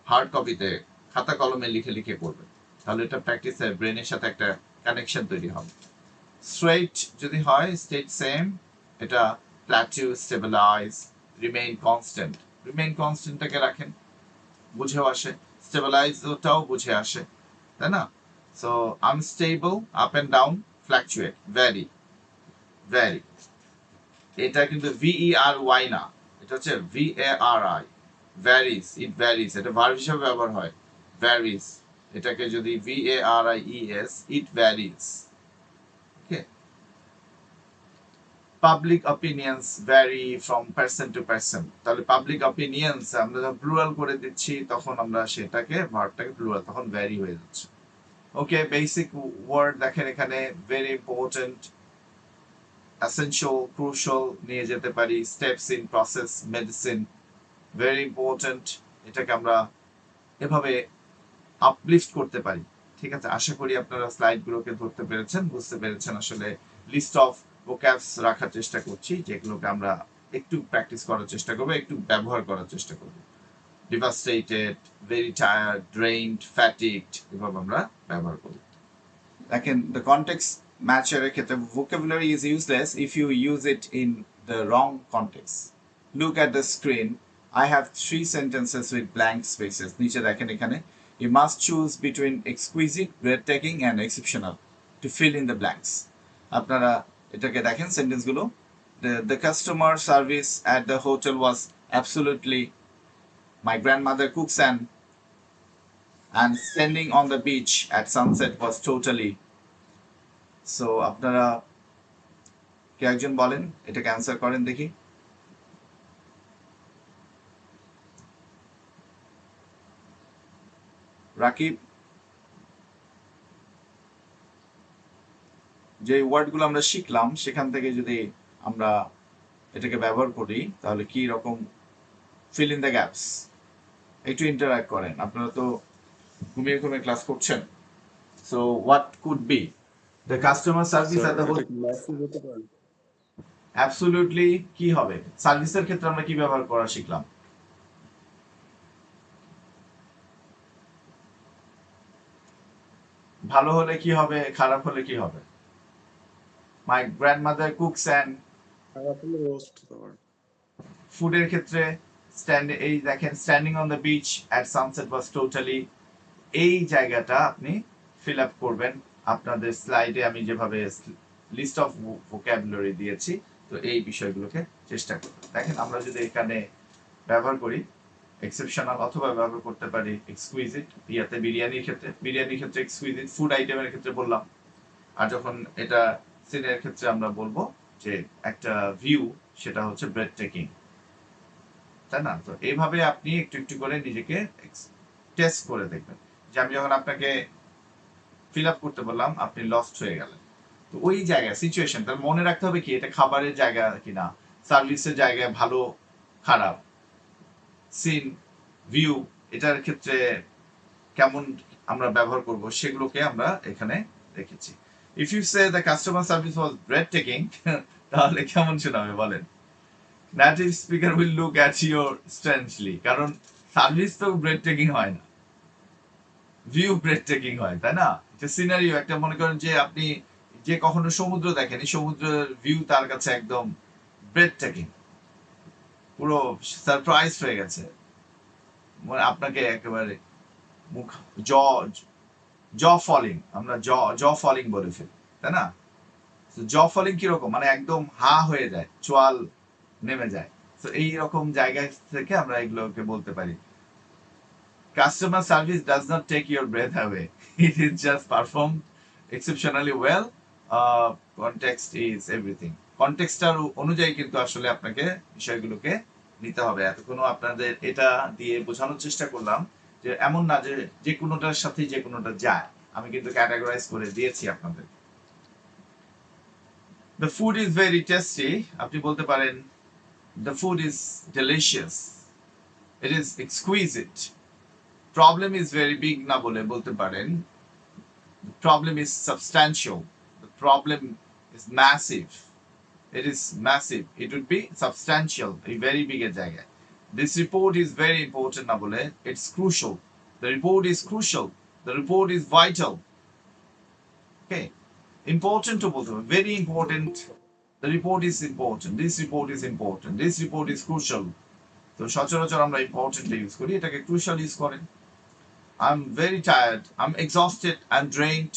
Speaker 1: হার্ড কপিতে খাতা কলমে লিখে লিখে করবেন, তাহলে এটা প্র্যাকটিসে ব্রেনের সাথে একটা কানেকশন তৈরি হবে। স্ট্রেট যদি হয়, স্টেট সেম, এটা plateau, stabilise, remain constant. Remain কনস্ট্যান্টটাকে রাখেন, বুঝেও আসে, স্টেবিলাইজটাও বুঝে আসে, তাই না? So unstable, up and down, fluctuate, vary, vary, এটা কিন্তু VERY না, এটা হচ্ছে VARI, ভ্যারিস, ইট ভ্যারিস, এটা ভার্ব হিসেবে ব্যবহার হয়, ভ্যারিস, এটাকে যদি VARIES, it varies. Okay, public opinions vary from person to person, তাহলে পাবলিক অপিনিয়ন্স আমরা যখন প্লুরাল করে দিচ্ছি, তখন আমরা সেটাকে ভার্বটাকে প্লুরাল, তখন ভ্যারি হয়ে যাচ্ছে। ওকে, বেসিক ওয়ার্ড দেখেন এখানে, ভেরি ইম্পর্টেন্ট, essential, crucial নিয়ে যেতে পারি, steps in process, medicine, very important, এটাকে আমরা এভাবে আপলিফট করতে পারি। ঠিক আছে, আশা করি আপনারা স্লাইডগুলোকে ধরতে পেরেছেন, বুঝতে পেরেছেন। আসলে লিস্ট অফ ভোক্যাবস রাখার চেষ্টা করছি, যেগুলোকে আমরা একটু প্র্যাকটিস করার চেষ্টা করবো, একটু ব্যবহার করার চেষ্টা করবো। Devastated, very tired, drained, fatigued, এভাবে আমরা ব্যবহার করি। দেখেন, the context matcher এর ক্ষেত্রে vocabulary is useless if you use it in the wrong context. Look at the screen. I have 3 sentences with blank spaces. নিচে দেখেন এখানে, you must choose between exquisite, breathtaking and exceptional to fill in the blanks. আপনারা এটাকে দেখেন sentence গুলো, the customer service at the hotel was absolutely, my grandmother cooks and standing on the beach at sunset was totally. So আপনারা কে একজন বলেন, এটাকে answer করেন দেখি। রাকিব, যে ওয়ার্ডগুলো আমরা শিখলাম সেখান থেকে যদি আমরা এটাকে ব্যবহার করি, তাহলে কি রকম ফিল ইন দ্য গ্যাপস, একটু ইন্টারঅ্যাক্ট করেন। আপনারা তো ঘুমিয়ে ঘুমিয়ে ক্লাস করছেন। So what could be the customer service
Speaker 2: sir
Speaker 1: at the
Speaker 2: এটা কি মেসেজ হতে পারে?
Speaker 1: অ্যাবসলিউটলি কি হবে? সার্ভিসের ক্ষেত্রে আমরা কি ব্যবহার করা শিখলাম? ভালো হলে কি হবে, খারাপ হলে কি হবে? মাই গ্র্যান্ডমাদার কুকস অ্যান্ড,
Speaker 2: খারাপ হলে রোস্ট হতে পারে।
Speaker 1: ফুডের ক্ষেত্রে এই দেখেন, standing on the beach at sunset was totally, এই জায়গাটা আপনি ফিল আপ করবেন। আপনাদের স্লাইডে আমি যেভাবে লিস্ট অফ ভোক্যাবুলারি দিয়েছি, তো এই বিষয়গুলোকে চেষ্টা করবেন। দেখেন, আমরা যদি এখানে ব্যবহার করি এক্সেপশনাল, অথবা ব্যবহার করতে পারি এক্সকুইজিট, ইয়াতে বিরিয়ানির ক্ষেত্রে এক্সকুইজিট, ফুড আইটেমের ক্ষেত্রে বললাম। আর যখন এটা সিনের ক্ষেত্রে আমরা বলবো যে একটা ভিউ, সেটা হচ্ছে ব্রেড টেকিং, তাই না? তো এইভাবে আপনি একটু একটু করে নিজেকে টেস্ট করে দেখবেন যে আমি যখন আপনাকে ফিল আপ করতে বললাম আপনি লস্ট হয়ে গেলেন। তো ওই জায়গায় সিচুয়েশন তার মনে রাখতে হবে কি এটা খাবারের জায়গা কিনা, সার্ভিসের জায়গায় ভালো খারাপ, সিন ভিউ এটার ক্ষেত্রে কেমন আমরা ব্যবহার করব সেগুলোকে আমরা এখানে রেখেছি। If you say the customer service was breathtaking তাহলে কেমন শোনাবে বলেন? Native speaker will look at your strangely, কারণ সার্ভিস তো ব্রেড টেকিং হয় না, ভিউ ব্রেড টেকিং হয়, তাই না? একটা সিনারিও, একটা মনে করেন যে আপনি যে কখনো সমুদ্র দেখেন, এই সমুদ্রের ভিউ তার কাছে একদম ব্রেড টেকিং, পুরো সারপ্রাইজ হয়ে গেছে, মানে আপনাকে একেবারে মুখ জ জ ফলিং, আমরা জ জ ফলিং বলে ফেলি, তাই না? জ ফলিং কিরকম, মানে একদম হা হয়ে যায়, চোয়াল নেমে যায়। তো এই রকম জায়গা থেকে আমরা এগুলোকে বলতে পারি customer service does not take your breath away, it is just performed exceptionally well. Context is everything. কনটেক্সটার অনুযায়ী কিন্তু আসলে আপনাকে বিষয়গুলোকে নিতে হবে। এতক্ষণ আপনাদের এটা দিয়ে বোঝানোর চেষ্টা করলাম যে এমন না যে যে কোনোটার সাথে যে কোনোটা যায়, আমি কিন্তু ক্যাটাগরাইজ করে দিয়েছি আপনাদের। The food is very tasty, আপনি বলতে পারেন the food is delicious, it is exquisite. Problem is very big না বলে বলতে পারেন the problem is substantial, the problem is massive, it is massive, it would be substantial, a very big এর জায়গায়। This report is very important না বলে it's crucial, the report is crucial, the report is vital, okay? Important to বলতে হবে very important, the report is important, this report is important, this report is crucial। তো সচরাচর আমরা important use করি, এটাকে crucial use করেন। I'm very tired, I'm exhausted, I'm drained,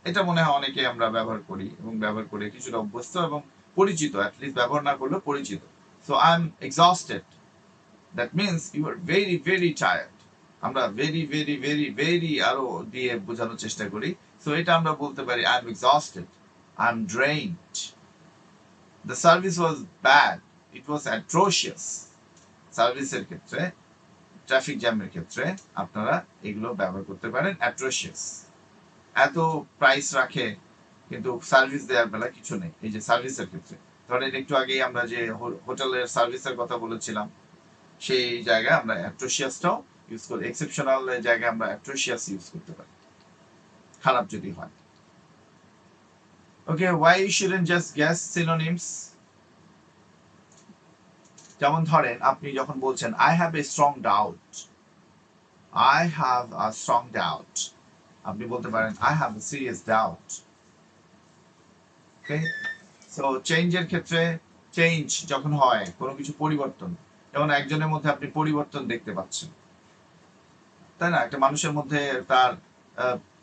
Speaker 1: এটা মনে হয় অনেকে আমরা ব্যবহার করি এবং ব্যবহার করে কিছুটা অভ্যস্ত এবং পরিচিত, অ্যাটলিস্ট ব্যবহার না করলেও পরিচিত। So I am exhausted, that means you are very very tired. আমরা ভেরি ভেরি ভেরি ভেরি আরো দিয়ে বোঝানোর চেষ্টা করি। সো এটা আমরা বলতে পারি I am exhausted, I am drained. The service was bad, it was atrocious. সার্ভিসের ক্ষেত্রে, ট্রাফিক জ্যামের ক্ষেত্রে আপনারা এগুলো ব্যবহার করতে পারেন অ্যাট্রোশিয়াস। এত প্রাইস রাখে কিন্তু সার্ভিস দেওয়ার বেলা কিছু নেই। এই যে সার্ভিসের ক্ষেত্রে ধরেন একটু আগেই আমরা যে হোটেলের সার্ভিসের কথা বলেছিলাম, সেই জায়গায় আমরা অ্যাট্রোশিয়াসটাও ইউজ করি। এক্সেপশনাল জায়গায় আমরা অ্যাট্রোশিয়াস ইউজ করতে পারি খারাপ যদি হয়। Okay, why you shouldn't just guess synonyms. যেমন ধরেন আপনি যখন বলছেন I have a strong doubt, I have a strong doubt, আপনি বলতে পারেন I have a serious doubt. Okay, so চেঞ্জের ক্ষেত্রে চেঞ্জ যখন হয় কোনো কিছু পরিবর্তন, যেমন একজনের মধ্যে আপনি পরিবর্তন দেখতে পাচ্ছেন, তাই না? একটা মানুষের মধ্যে তার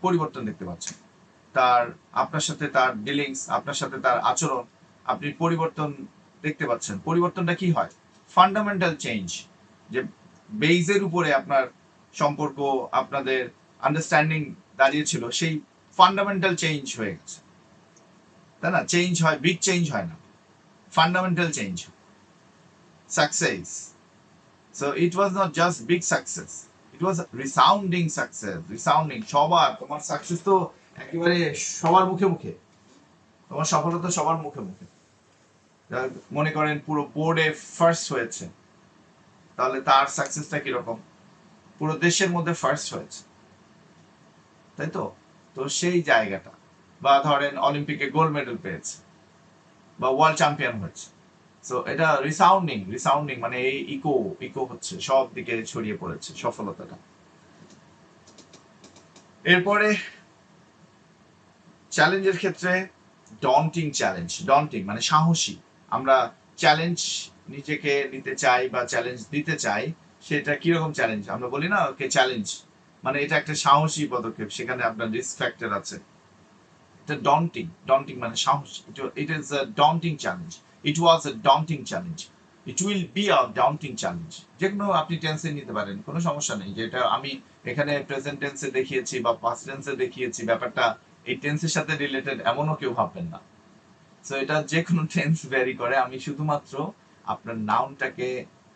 Speaker 1: পরিবর্তন দেখতে পাচ্ছেন, তার আপনার সাথে তার ডিলিংস, আপনার সাথে তার আচরণ, আপনি পরিবর্তন দেখতে পাচ্ছেন। পরিবর্তনটা কি হয়? ফান্ডামেন্টাল চেঞ্জ, যে বেইজের উপরে আপনার সম্পর্ক, আপনাদের আন্ডারস্ট্যান্ডিং দাঁড়িয়েছিল, সেই ফান্ডামেন্টাল চেঞ্জ হয়ে গেছে, তাই না? চেঞ্জ হয়, বিগ চেঞ্জ হয় না, fundamental change. Success, so it was not just big success, it was resounding success. Resounding, সবার, তোমার সাকসেস তো একেবারে সবার মুখে মুখে, তোমার সফলতা সবার মুখে মুখে। মনে করেন পুরো বোর্ডে ফার্স্ট হয়েছে, তাহলে তার সাকসেসটা কিরকম? পুরো দেশের মধ্যে ফার্স্ট হয়েছে, তাই তো? তো সেই জায়গাটা, বা ধরেন অলিম্পিকে গোল্ড মেডেল পেয়েছে বা ওয়ার্ল্ড চ্যাম্পিয়ন হয়েছে, সো এটা রিসাউন্ডিং। রিসাউন্ডিং মানে এই ইকো, ইকো হচ্ছে, সব দিকে ছড়িয়ে পড়েছে সফলতাটা। এরপরে চ্যালেঞ্জের ক্ষেত্রে ডন্টিং চ্যালেঞ্জ। ডন্টিং মানে সাহসী। আমরা চ্যালেঞ্জ নিজেকে নিতে চাই বা চ্যালেঞ্জ দিতে চাই, সেটা কিরকম চ্যালেঞ্জ? আমরা বলি না ওকে চ্যালেঞ্জ, মানে এটা একটা সাহসী পদক্ষেপ, সেখানে আপনার রিস্ক ফ্যাক্টর আছে। এটা ডন্টিং, ডন্টিং মানে সাহস। It is a daunting challenge, it was a daunting challenge, it will be a daunting challenge. যে কোনো আপনি টেন্সে নিতে পারেন, কোনো সমস্যা নেই। যেটা আমি এখানে প্রেজেন্ট টেন্সে দেখিয়েছি বা পাস্ট টেন্সে দেখিয়েছি, ব্যাপারটা এই টেন্সের সাথে রিলেটেড এমনও কেউ ভাববেন না। সো এটা যে কোনো টেন্স ভ্যারি করে, আমি শুধুমাত্র আপনার নাউনটাকে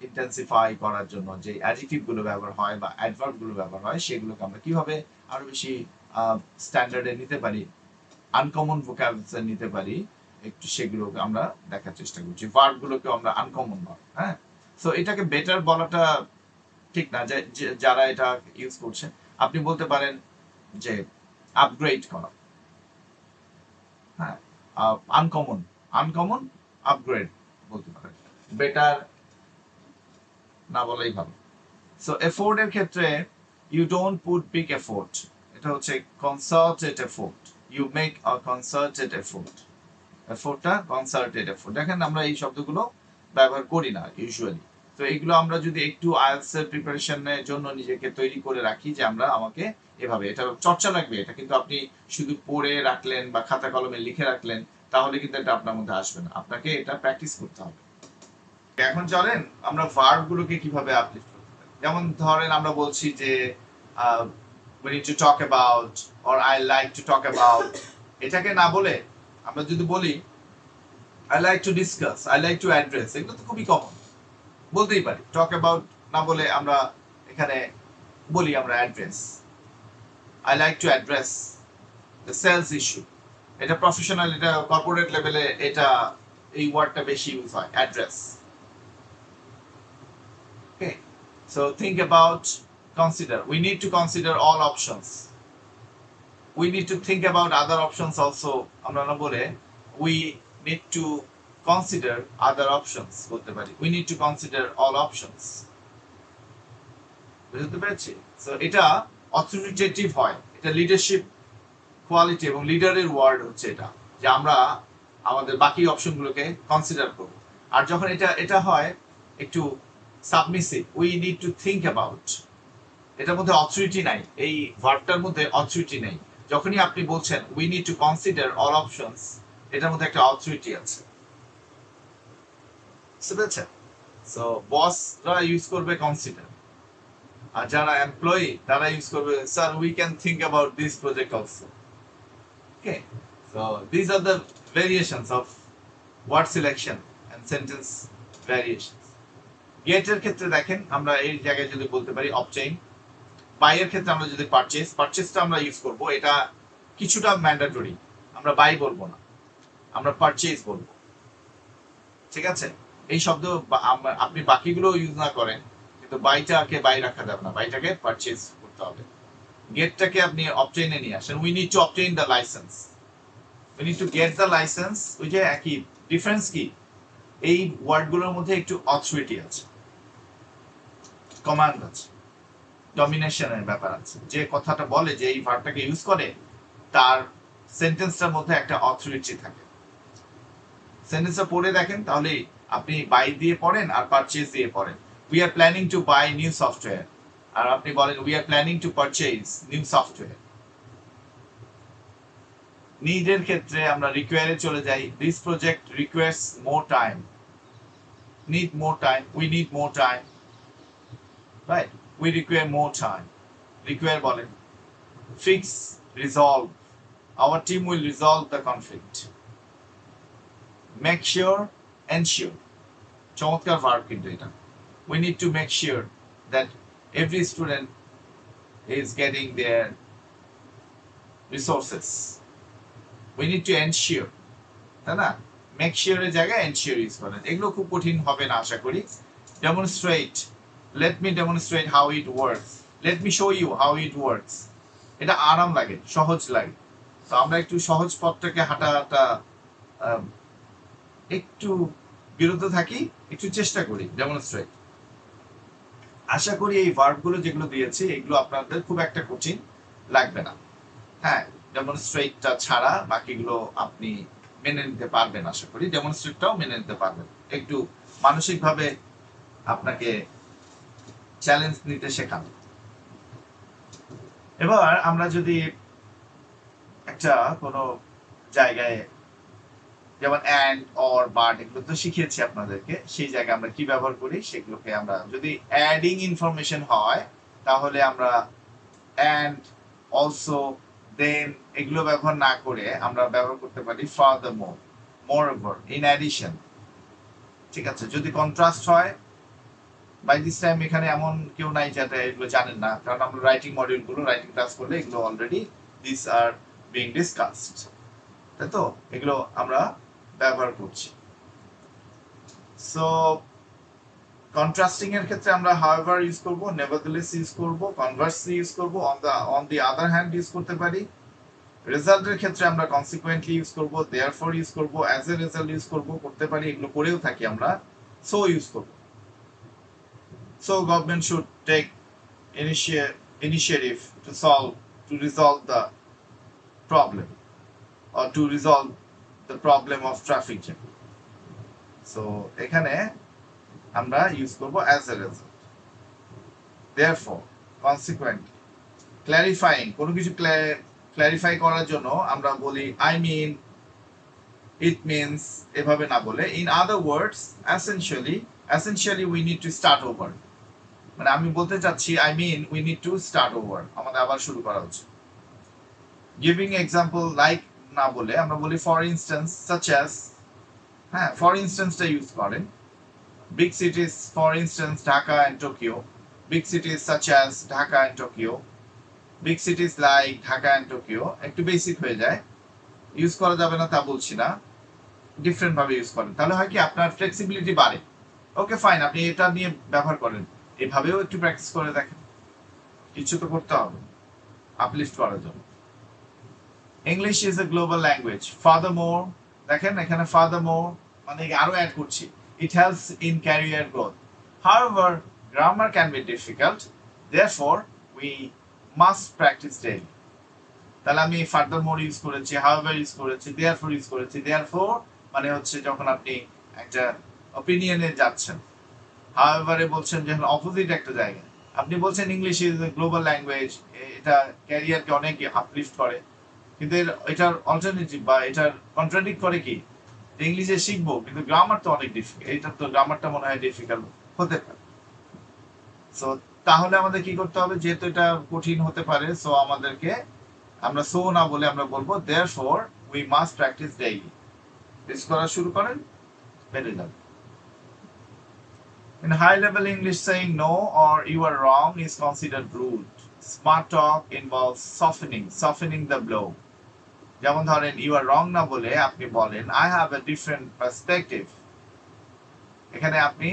Speaker 1: ইন্টেন্সিফাই করার জন্য যে অ্যাডজেক্টিভ গুলো ব্যবহার হয় বা অ্যাডভার্ব গুলো ব্যবহার হয় সেগুলোকে আমরা কিভাবে আরো বেশি স্ট্যান্ডার্ডে নিতে পারি, আনকমন ভোকাবুলারি নিতে পারি, একটু সেগুলোকে আমরা দেখার চেষ্টা করছি। ভার্ব গুলোকে আমরা আনকমন ভার্ব, হ্যাঁ। সো এটাকে বেটার বলাটা ঠিক না, যে যারা এটা ইউজ করছে। আপনি বলতে পারেন যে আপগ্রেড করা, হ্যাঁ। আনকমন, আনকমন আপগ্রেড বলতে পারেন, বেটার না বলাই ভালো। সো এফোর্ট এর ক্ষেত্রে you don't put big effort, এটা হচ্ছে concerted effort, you make a concerted effort. এফোর্টটা কনসার্টেড এফোর্ট, দেখেন আমরা এই শব্দগুলো ব্যবহার করি না ইউজুয়ালি। তো এইগুলো আমরা যদি একটু আইএলটিএস এর প্রিপারেশনের জন্য নিজেকে তৈরি করে রাখি যে আমরা আমাকে এভাবে, এটা চর্চা লাগবে। এটা কিন্তু আপনি শুধু পড়ে রাখলেন বা খাতা কলমে লিখে রাখলেন তাহলে কিন্তু এটা আপনার মধ্যে আসবে না, আপনাকে এটা প্র্যাকটিস করতে হবে। এখন চলেন আমরা ভার্ব গুলোকে কিভাবে আপলিফট করতে পারি। যেমন ধরেন আমরা বলছি যে we need to talk about or I like to talk about, এটাকে না বলে আমরা যদি বলি I like to discuss, I like to address, এগুলো তো খুবই কমন, বলতেই পারি। talk about না বলে আমরা এখানে বলি আমরা address, I like to address the sales issue। এটা প্রফেশনাল, এটা কর্পোরেট লেভেলে এটা এই ওয়ার্ডটা বেশি ইউজ হয়, address। Okay, so think about, consider, we need to consider all options, we need to think about other options also, আমরা না বলে we need to consider other options বলতে পারি, we need to consider all options। বুঝতে পেরেছি? So এটা authoritative হয়, এটা লিডারশিপ কোয়ালিটি এবং লিডারের ওয়ার্ড হচ্ছে এটা, যে আমরা আমাদের বাকি অপশনগুলোকে কনসিডার করব। আর যখন এটা এটা হয় একটু submissive, we need to think about, এটার মধ্যে অথরিটি নাই, এই ভার্বটার মধ্যে অথরিটি নেই। যখনই আপনি বলছেন we need to consider all options, এটার মধ্যে একটা অথরিটি আছে, বুঝতে পেরেছেন? সো বসরা ইউজ করবে কনসিডার, আর যারা এমপ্লয়ি তারা ইউজ করবে sir we can think about this project also. Okay, so this are the variations of word selection and sentence variations. গেটের ক্ষেত্রে দেখেন আমরা এই জায়গায় যদি বলতে পারি অবটেইন, বাইয়ের ক্ষেত্রে আমরা যদি পারচেজ, পারচেজটা আমরা ইউজ করব, এটা কিছুটা ম্যান্ডেটরি, আমরা বাই বলবো না, আমরা পারচেজ বলবো, ঠিক আছে? এই শব্দ আপনি বাকিগুলো ইউজ না করেন কিন্তু বাইটাকে বাই রাখা যাবে না, বাইটাকে পারচেজ করতে হবে। গেটটাকে আপনি অবটেইনে নিয়ে আসেন, we need two obtain the licence, we need to get the licence. ওই যে একই ডিফারেন্স কি, এই ওয়ার্ডগুলোর মধ্যে একটু অথরিটি আছে, কমান্ড আছে, ডমিনেশনের ব্যাপার আছে, যে কথাটা বলে, যে এই ভার্বটাকে ইউজ করে তার সেন্টেন্সটার মধ্যে একটা অথরিটি থাকে। সেন্টেন্সটা পড়ে দেখেন তাহলে আপনি বাই দিয়ে পড়েন আর পারচেজ দিয়ে পড়েন। We are planning to buy new software, আর আপনি বলেন we are planning to purchase new software. নিডের ক্ষেত্রে আমরা রিকোয়ারে চলে যাই, this project requires more time, need more time, we need more time, right, we require more time, require বলেন। Fix, resolve, our team will resolve the conflict, make sure, ensure, চমৎকার verb কিন্তু এটা। we need to make sure that every student is getting their resources, we need to ensure, তাই না? make sure এর জায়গায় ensure use করেন, এগুলো খুব কঠিন হবে না আশা করি। demonstrate, let me demonstrate how it works, let me show you how it works, এটা আরাম লাগে, সহজ লাগে। তো আমরা একটু সহজ পথটাকে হাঁটাটা একটু বিরত থাকি, একটু চেষ্টা করি ডেমনস্ট্রেট। আশা করি এই ভার্বগুলো যেগুলো দিয়েছি এগুলো আপনাদের খুব একটা কঠিন লাগবে না। হ্যাঁ, ডেমনস্ট্রেটটা ছাড়া বাকিগুলো আপনি মেনে নিতে পারবেন, আশা করি ডেমনস্ট্রেটটাও মেনে নিতে পারবেন। একটু মানসিকভাবে আপনাকে চ্যালেঞ্জ নিতে শেখানো। এবার আমরা যদি একটা কোনো জায়গায়, যেমন অ্যান্ড, অর, বাট, এগুলো তো শিখিয়েছি আপনাদেরকে, সেই জায়গায় আমরা কি ব্যবহার করি সেগুলোকে আমরা, যদি অ্যাডিং ইনফরমেশন হয় তাহলে আমরা অ্যান্ড, অলসো, দেন এগুলো ব্যবহার না করে আমরা ব্যবহার করতে পারি ফার্দারমোর, মোরওভার, ইন অ্যাডিশন। ঠিক আছে, যদি কন্ট্রাস্ট হয় বাই দিস টাইম এখানে এমন কেউ নাই যাতে এগুলো জানেন না, কারণ আমরা রাইটিং মডিউলগুলো রাইটিং ক্লাস করলে এগুলো already this are being discussed, তাই তো? এগুলো আমরা ব্যবহার করছি। সো কন্ট্রাস্টিং এর ক্ষেত্রে আমরা however ইউজ করব, nevertheless ইউজ করব, conversely ইউজ করব, on the other hand use করতে পারি। রেজাল্টের ক্ষেত্রে আমরা consequently ইউজ করব, therefore ইউজ করব, as a result ইউজ করব, করতে পারি, এগুলো করেও থাকি আমরা। so ইউজ করব। so government should take initiative to resolve the problem or to resolve the problem of traffic jam. so এখানে আমরা ইউজ করব as a result, therefore, consequently, clarifying, কোনো কিছু ক্ল্যারিফাই করার জন্য আমরা বলি I mean, it means, এভাবে না বলে in other words, essentially we need to start over, মানে আমি বলতে চাচ্ছি I mean we need to start over, আমাদের আবার শুরু করা উচিত। giving example like না বলে আমরা বলি for instance, such as, হ্যাঁ for instance টা ইউজ করেন। big cities, for instance Dhaka and Tokyo, big cities such as Dhaka and Tokyo, big cities like Dhaka and Tokyo, একটু বেসিক হয়ে যায়, ইউজ করা যাবে না তা বলছি না, ডিফারেন্ট ভাবে ইউজ করেন, তাহলে হয় কি আপনার ফ্লেক্সিবিলিটি বাড়ে। ওকে ফাইন, আপনি এটা নিয়ে ব্যবহার করেন, এভাবেও একটু প্র্যাকটিস করে দেখেন, কিছু তো করতে হবে আপলিফট করার জন্য। English is a global language, ফার্দারমোর, দেখেন এখানে ফার্দারমোর মানে আরো অ্যাড করছি, it helps in career growth. However, grammar can be difficult, therefore we must practice daily. তাহলে আমি ফার্দারমোর ইউজ করেছি, however ইউজ করেছি, therefore ইউজ করেছি। therefore মানে হচ্ছে যখন আপনি একটা অপিনিয়নে যাচ্ছেন, however এ বলছেন যখন অপোজিট একটা জায়গায়, আপনি বলছেন English is a global language, এটা ক্যারিয়ারকে অনেক আপলিফট করে, কিন্তু এটার অল্টারনেটিভ বা এটার কন্ট্রাডিক্ট করে কি, ইংলিশে শিখবো কিন্তু গ্রামার তো অনেক ডিফিকাল্ট, এইটা তো গ্রামারটা মনে হয় ডিফিকাল্ট হতে পারে। সো তাহলে আমাদের কি করতে হবে, যেহেতু এটা কঠিন হতে পারে, সো আমাদেরকে আমরা সো না বলে আমরা বলবো therefore we must practice daily। Practice করা শুরু করেন, বেড়ে যাবে। In high level English, saying no or you are wrong is considered rude. Smart talk involves softening the blow. যেমন ধরেন ইউ আর রং না বলে আপনি বলেন I have a different perspective, এখানে আপনি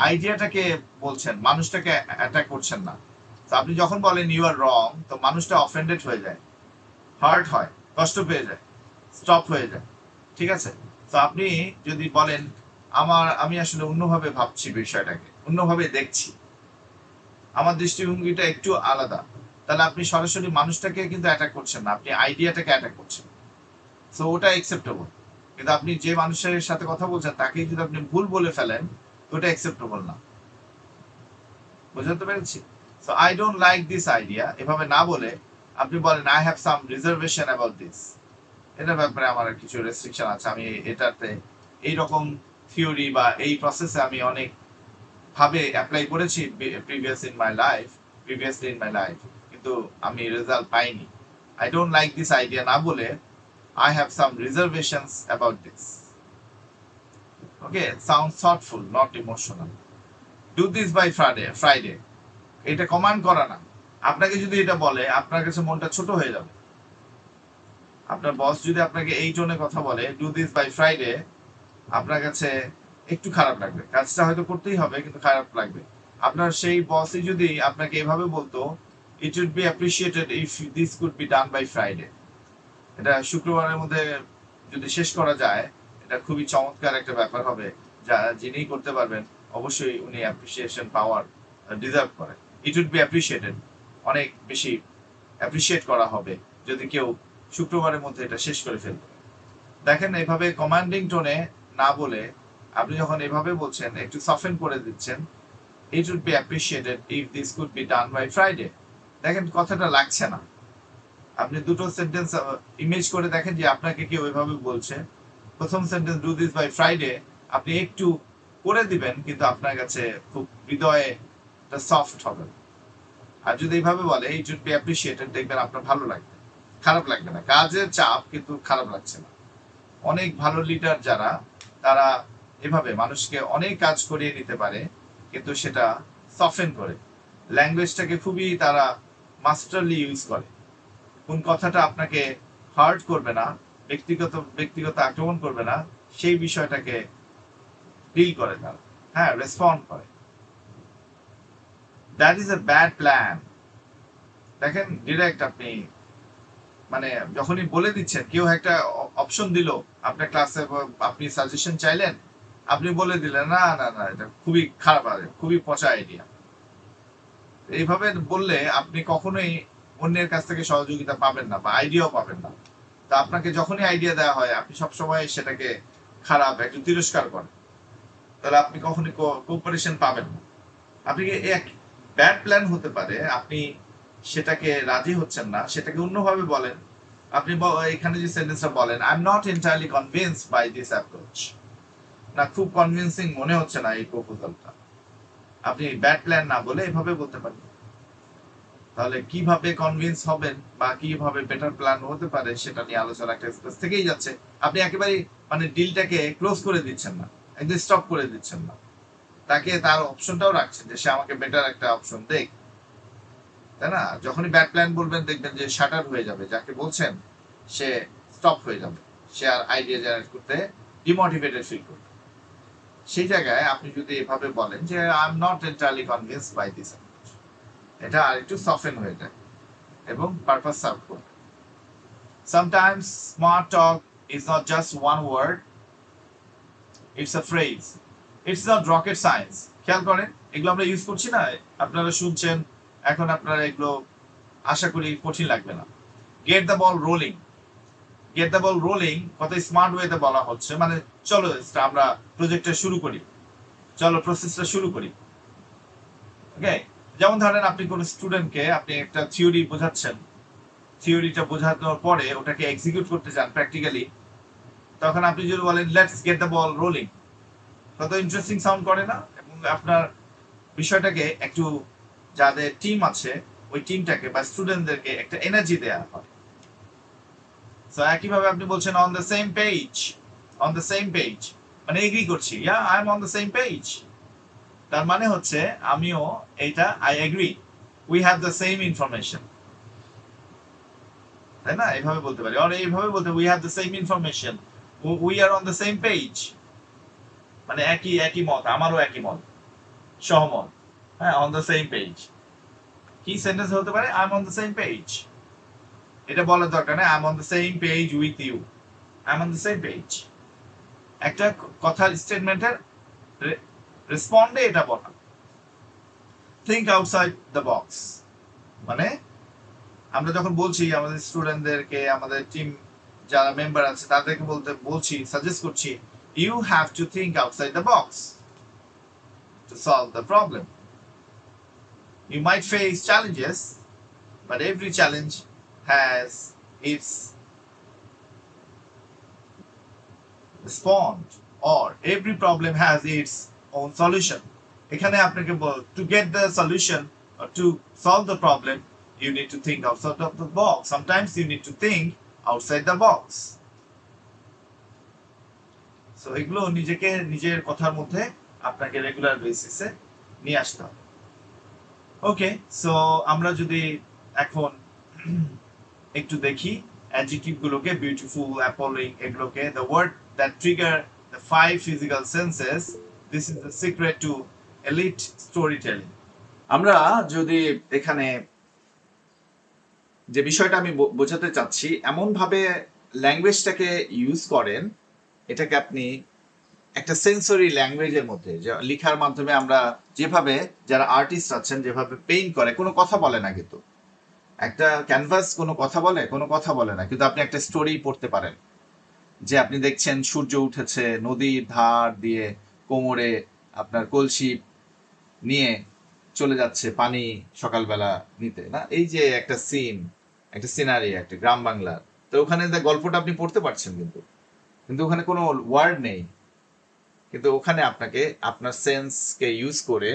Speaker 1: আইডিয়াটাকে বলছেন, মানুষটাকে অ্যাটাক করছেন না। তো আপনি যখন বলেন ইউ আর রং, তো মানুষটা অফেন্ডেড হয়ে যায়, হার্ট হয়, কষ্ট পেয়ে যায়, স্টপ হয়ে যায়, ঠিক আছে? তো আপনি যদি বলেন আমি আসলে অন্যভাবে ভাবছি বিষয়টাকে, অন্যভাবে দেখছি, আমার দৃষ্টিভঙ্গিটা একটু আলাদা, তাহলে আপনি সরাসরি মানুষটাকে কিন্তু অ্যাটাক করছেন না, আপনি আইডিয়াটাকে অ্যাটাক করছেন। সো ওটা অ্যাকসেপ্টেবল। কিন্তু আপনি যে মানুষের সাথে কথা বলছেন তাকে যদি আপনি ভুল বলে ফেলেন, ওটা অ্যাকসেপ্টেবল না। বুঝতে পেরেছি? So I don't like this idea, এভাবে না বলে আপনি বলেন I have some reservation about this, এটার ব্যাপারে আমার কিছু রেস্ট্রিকশন আছে, আমি এটাতে এইরকম থিওরি বা এই প্রসেসে আমি অনেক ভাবে অ্যাপ্লাই করেছি প্রিভিয়াসলি ইন মাই লাইফ, কিন্তু আমি রেজাল্ট পাইনি। I don't like this idea না বলে I have some reservations about this. Okay, sounds thoughtful, not emotional. Do this by Friday. এটা কমান্ড করা না, আপনাকে যদি এটা বলে আপনার কাছে মনটা ছোট হয়ে যাবে। আপনার বস যদি আপনাকে এই টোনে কথা বলে ডু দিস বাই ফ্রাইডে, আপনার কাছে একটু খারাপ লাগবে, কাজটা হয়তো করতেই হবে কিন্তু খারাপ লাগবে। আপনার সেই বসই যদি আপনাকে এভাবে বলতো it would be appreciated if this could be done by Friday, এটা শুক্রবারের মধ্যে যদি শেষ করা যায়, এটা খুবই চমৎকার একটা ব্যাপার হবে, যা যিনি করতে পারবেন অবশ্যই উনি অ্যাপ্রিসিয়েশন পাওয়ার ডিজার্ভ করে। ইট উড বি অ্যাপ্রিশিয়েটেড, অনেক বেশি অ্যাপ্রিশিয়েট করা হবে যদি কেউ শুক্রবারের মধ্যে এটা শেষ করে ফেলবে। দেখেন এভাবে কমান্ডিং টোনে না বলে আপনি যখন এভাবে বলছেন, একটু সফেন করে দিচ্ছেন, it would be appreciated if this could be done by Friday. দেখেন কথাটা লাগছে না, আপনি দুটো সেন্টেন্স ইমেজ করে দেখেন যে আপনাকে কেউ এভাবে বলছে। প্রথম sentence do this by Friday, আপনি একটু করে দিবেন কিন্তু আপনার কাছে খুব হৃদয়ে সফট হবে। আর যদি এইভাবে বলে ইট উড বি অ্যাপ্রিশিয়েটেড, দেখবেন আপনার ভালো লাগবে, খারাপ লাগবে না। কাজের চাপ কিন্তু খারাপ লাগছে না। অনেক ভালো লিডার যারা, তারা এভাবে মানুষকে অনেক কাজ করিয়ে নিতে পারে, কিন্তু সেটা সফেন করে, ল্যাঙ্গুয়েজটাকে খুবই তারা মাস্টারলি ইউজ করে। কোন কথাটা আপনাকে হার্ট করবে না, ব্যক্তিগত ব্যক্তিগত আক্রমণ করবে না, সেই বিষয়টাকে ডিল করে তারা, হ্যাঁ, রেসপন্ড করে। That is a bad plan. দেখেন ডিরেক্ট আপনি মানে যখনই বলে দিচ্ছেন, কেউ একটা অপশন দিল আপনার ক্লাসে, আপনি সাজেশন চাইলেন, আপনি বলে দিলেন না না না এটা খুবই খারাপ, খুবই পচা আইডিয়া। এইভাবে বললে আপনি কখনোই অন্যের কাছ থেকে সহযোগিতা পাবেন না বা আইডিয়াও পাবেন না। তো আপনাকে যখনই আইডিয়া দেওয়া হয় আপনি সবসময় সেটাকে খারাপ একটু তিরস্কার করেন, তাহলে আপনি কখনোই কোঅপারেশন পাবেন না। আপনি এক ব্যাড প্ল্যান হতে পারে, আপনি সেটাকে রাজি হচ্ছেন না, সেটাকে অন্যভাবে বলেন। আপনি এখানে যে সেন্টেন্সটা বলেন, I am not entirely convinced by this approach, না খুব কনভিন্সিং মনে হচ্ছে না এই প্রপোজালটা, আপনি ব্যাড প্ল্যান না বলে এভাবে বলতে পারেন। তাহলে কিভাবে কনভিন্স হবেন বা কিভাবে বেটার প্ল্যান হতে পারে সেটা নিয়ে আলোচনা একটা স্পেস থেকেই যাচ্ছে। আপনি একেবারে মানে ডিলটাকে ক্লোজ করে দিচ্ছেন না, একদম স্টপ করে দিচ্ছেন না, তাকে তার অপশনটাও রাখছেন যে সে আমাকে বেটার একটা অপশন দেখ, তাই না? যখনই ব্যাড প্ল্যান বলবেন দেখবেন যে শাটার হয়ে যাবে, যাকে বলছেন সে স্টপ হয়ে যাবে, সে আর আইডিয়া জেনারেট করতে ডিমোটিভেটেড ফিল করবে। সেই জায়গায় আপনি যদি এভাবে বলেন যে I am not entirely convinced by this, এটা আর একটু সফেন হয়ে যায় এবং পারপাস সার্ভ করবে। Sometimes smart talk is not just one word, it's a phrase. It's not rocket science. খেয়াল করেন এগুলো আমরা ইউজ করছি না, আপনারা শুনছেন, এখন আপনারা এগুলো আশা করি কঠিন লাগবে না। Get the ball rolling, get the ball rolling কত স্মার্ট ওয়েতে বলা হচ্ছে, মানে চলো আমরা প্রজেক্টটা শুরু করি, চলো প্রসেসটা শুরু করি। ওকে, যেমন ধরেন আপনি কোন স্টুডেন্টকে আপনি একটা থিওরি বোঝাচ্ছেন, থিওরিটা বোঝানোর পরে ওটাকে এক্সিকিউট করতে চান প্র্যাকটিক্যালি, তখন আপনি যদি বলেন let's get the ball rolling, কত ইন্টারেস্টিং সাউন্ড করে না? এবং আপনার বিষয়টাকে একটু, যাদের টিম আছে ওই টিমটাকে বা স্টুডেন্টদেরকে একটা এনার্জি দেয়া হয়। সো একইভাবে আপনি বলছেন on the same page, on the same page মানে এগ্রি করছি, yeah I am on the same page, তার মানে হচ্ছে আমিও এইটা I agree, we have the same information, তাই না? এইভাবে বলতে পারি, আর এইভাবে বলতে we have the same information, we are on the same page, মানে একই একই মত, আমারও একই মত, সহমত, হ্যাঁ, অন দ্য সেম পেজ। কি সেন্টেন্স হতে পারে? I am on the same page, এটা বলার দরকার নেই, I am on the same page with you, I am on the same page. একটা কথার স্টেটমেন্টের রেসপন্ডে এটা বলা। থিঙ্ক আউটসাইড দ্য বক্স, মানে আমরা যখন বলছি আমাদের স্টুডেন্টদেরকে, আমাদের টিম যারা মেম্বার আছে তাদেরকে বলছি, সাজেস্ট করছি, you have to think outside the box to solve the problem. You might face challenges, but every challenge has its response, or every problem has its own solution. এখানে আপনাকে to get the solution or to solve the problem, you need to think outside of the box. Sometimes you need to think outside the box. So এগুলো নিজেকে নিজের কথার মধ্যে আপনাকে regular বেসিসে নিয়ে আসতে হবে। ওকে, সো আমরা যদি এখন একটু দেখি অ্যাডজেক্টিভ গুলোকে, বিউটিফুল, অ্যাপলিং, এগুলোকে, the word that trigger the 5 physical senses, this is the secret to elite storytelling. আমরা যদি এখানে যে বিষয়টা আমি বোঝাতে চাচ্ছি, এমন ভাবে ল্যাঙ্গুয়েজটাকে ইউজ করেন, এটাকে আপনি একটা সেন্সরি ল্যাঙ্গুয়েজের মধ্যে, লেখার মাধ্যমে আমরা যেভাবে, যারা আর্টিস্ট আছেন যেভাবে পেইন্ট করে, কোনো কথা বলে না, কিন্তু একটা ক্যানভাস কোনো কথা বলে? কোনো কথা বলে না, কিন্তু আপনি একটা স্টোরি পড়তে পারেন, যে আপনি দেখছেন সূর্য উঠেছে, নদীর ধার দিয়ে কোমরে আপনার কলসি নিয়ে চলে যাচ্ছে পানি সকালবেলা নিতে, না? এই যে একটা সিন, একটা সিনারি, একটা গ্রাম বাংলার, তো ওখানে গল্পটা আপনি পড়তে পারছেন, কিন্তু কিন্তু ওখানে কোনো ওয়ার্ড নেই, কিন্তু ওখানে আপনাকে আপনার সেন্সকে ইউজ করে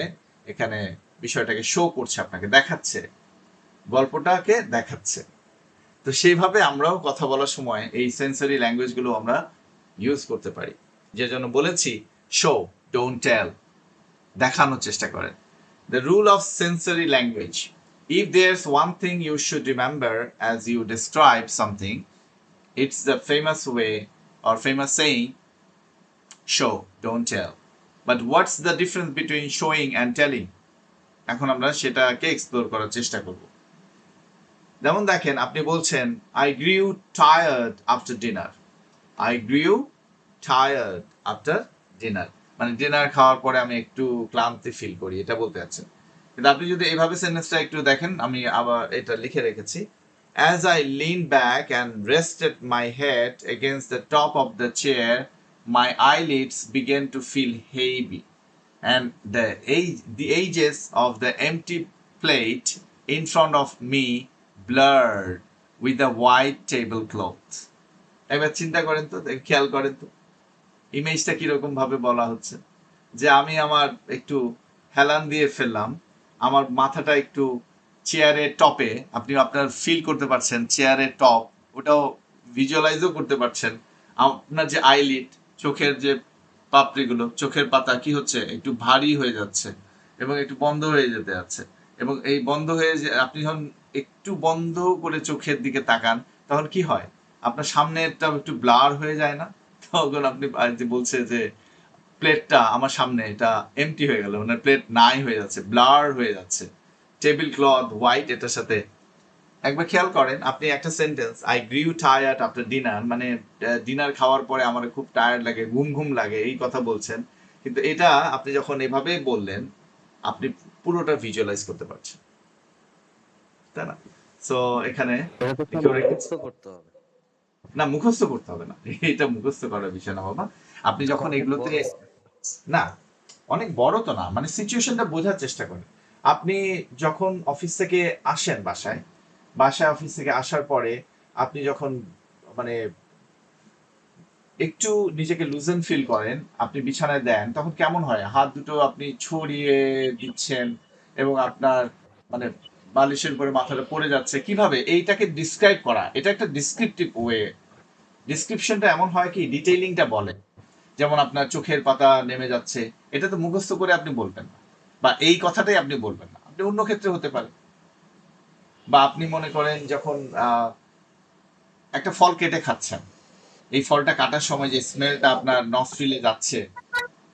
Speaker 1: এখানে বিষয়টাকে শো করছে, আপনাকে দেখাচ্ছে, গল্পটাকে দেখাচ্ছে। তো সেইভাবে আমরাও কথা বলার সময় এই সেন্সরি ল্যাঙ্গুয়েজগুলো আমরা ইউজ করতে পারি, যে জন্য বলেছি শো, ডোন্ট টেল। দেখানোর চেষ্টা করেন। The rule of sensory language. If there's one thing you should remember as you describe something, it's the famous way or famous saying, show, don't tell. But what's the difference between showing and telling? এখন আমরা সেটাকে explore করার চেষ্টা করব। যেমন দেখেন, আপনি বলছেন I grew tired after dinner. I grew tired after dinner. মানে ডিনার খাওয়ার পরে আমি একটু ক্লান্তি ফিল করি, এটা বলতে চাচ্ছেন। কিন্তু আপনি যদি এইভাবে সেন্টেন্সটা একটু দেখেন, আমি আবার এটা লিখে রেখেছি, As I leaned back and rested my head against the top of the chair, my eyelids began to feel heavy, and the edges of the empty plate in front of me blurred with the white tablecloth. এবার চিন্তা করেন তো, খেয়াল করেন তো ইমেজটা কিরকম ভাবে বলা হচ্ছে, যে আমি আমার একটু হেলান দিয়ে ফেললাম, আমার মাথাটা একটু চেয়ারের টপে, আপনি আপনার ফিল করতে পারছেন চেয়ারের টপ, ওটাও ভিজুয়ালাইজও করতে পারছেন। আপনার যে আইলিড, চোখের যে পাপড়িগুলো, চোখের পাতা কি হচ্ছে, একটু ভারী হয়ে যাচ্ছে এবং একটু বন্ধ হয়ে যেতে যাচ্ছে। এবং এই বন্ধ হয়ে যে আপনি যখন একটু বন্ধ করে চোখের দিকে তাকান, তখন কি হয়, আপনার সামনেরটা একটু ব্লার হয়ে যায় না? তখন আপনি বলছে যে প্লেটটা আমার সামনে এটা এমটি হয়ে গেল, মানে প্লেট নাই হয়ে যাচ্ছে, ব্লার হয়ে যাচ্ছে। টেবিল ক্লথ হোয়াইট, এটার সাথে একবার খেয়াল করেন, আপনি একটা sentence I গ্রিউ tired after dinner, মানে ডিনার খাওয়ার পরে আমার খুব টায়ার্ড লাগে, ঘুম ঘুম লাগে, এই কথা বলছেন। কিন্তু এটা আপনি যখন এভাবে বললেন, আপনি পুরোটা ভিজুয়ালাইজ করতে পারছেন, তাই না? সো এখানে
Speaker 3: মুখস্থ করতে হবে।
Speaker 1: না, মুখস্থ করতে হবে না, এটা মুখস্থ করার বিষয় না বাবা। আপনি যখন এগুলোতে না, অনেক বড় তো না, মানে সিচুয়েশনটা বোঝার চেষ্টা করেন। আপনি যখন অফিস থেকে আসেন বাসায় অফিস থেকে আসার পরে আপনি যখন মানে একটু নিজেকে লুজেন ফিল করেন, আপনি বিছানায় দেন, তখন কেমন হয়, হাত দুটো আপনি ছড়িয়ে দিচ্ছেন এবং আপনার মানে বালিশের উপরে মাথাটা পড়ে যাচ্ছে, কিভাবে এইটাকে ডিসক্রাইব করা, এটা একটা ডিসক্রিপটিভ ওয়ে। ডিসক্রিপশনটা এমন হয় কি, ডিটেইলিংটা বলে, যেমন আপনার চোখের পাতা নেমে যাচ্ছে, এটা তো মুখস্থ করে আপনি বলবেন না, বা এই কথাটাই আপনি বলবেন না, আপনি অন্য ক্ষেত্রে হতে পারে। বা আপনি মনে করেন যখন একটা ফল কেটে খাচ্ছেন, এই ফলটা কাটার সময় যে স্মেলটা আপনার নস্ট্রিলে যাচ্ছে,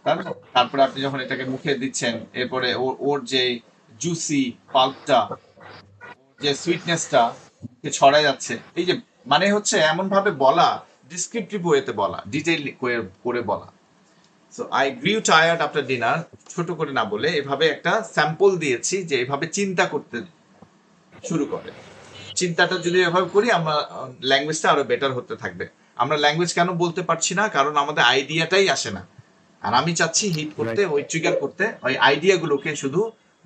Speaker 1: তাই না? তারপরে আপনি যখন এটাকে মুখে দিচ্ছেন, এরপরে ওর যে জুসি পাল্পটা, যে সুইটনেসটা ছড়ায় যাচ্ছে, এই যে মানে হচ্ছে এমন ভাবে বলা, ডিসক্রিপটিভ ওয়েতে বলা, ডিটেইল করে বলা। So I গ্রিউ tired after dinner, ছোট করে না বলে এভাবে একটা স্যাম্পল দিয়েছি যে এভাবে চিন্তা করতে শুরু করে। চিন্তাটা যদি এভাবে করি, আমরা ল্যাঙ্গুয়েজটা আরো বেটার হতে থাকবে। আমরা ল্যাঙ্গুয়েজ কেন বলতে পারছি না, কারণ আমাদের আইডিয়াটাই আসে না। আর আমি চাচ্ছি হিট করতে, ওই ট্রিগার করতে, ওই আইডিয়াগুলোকে শুধু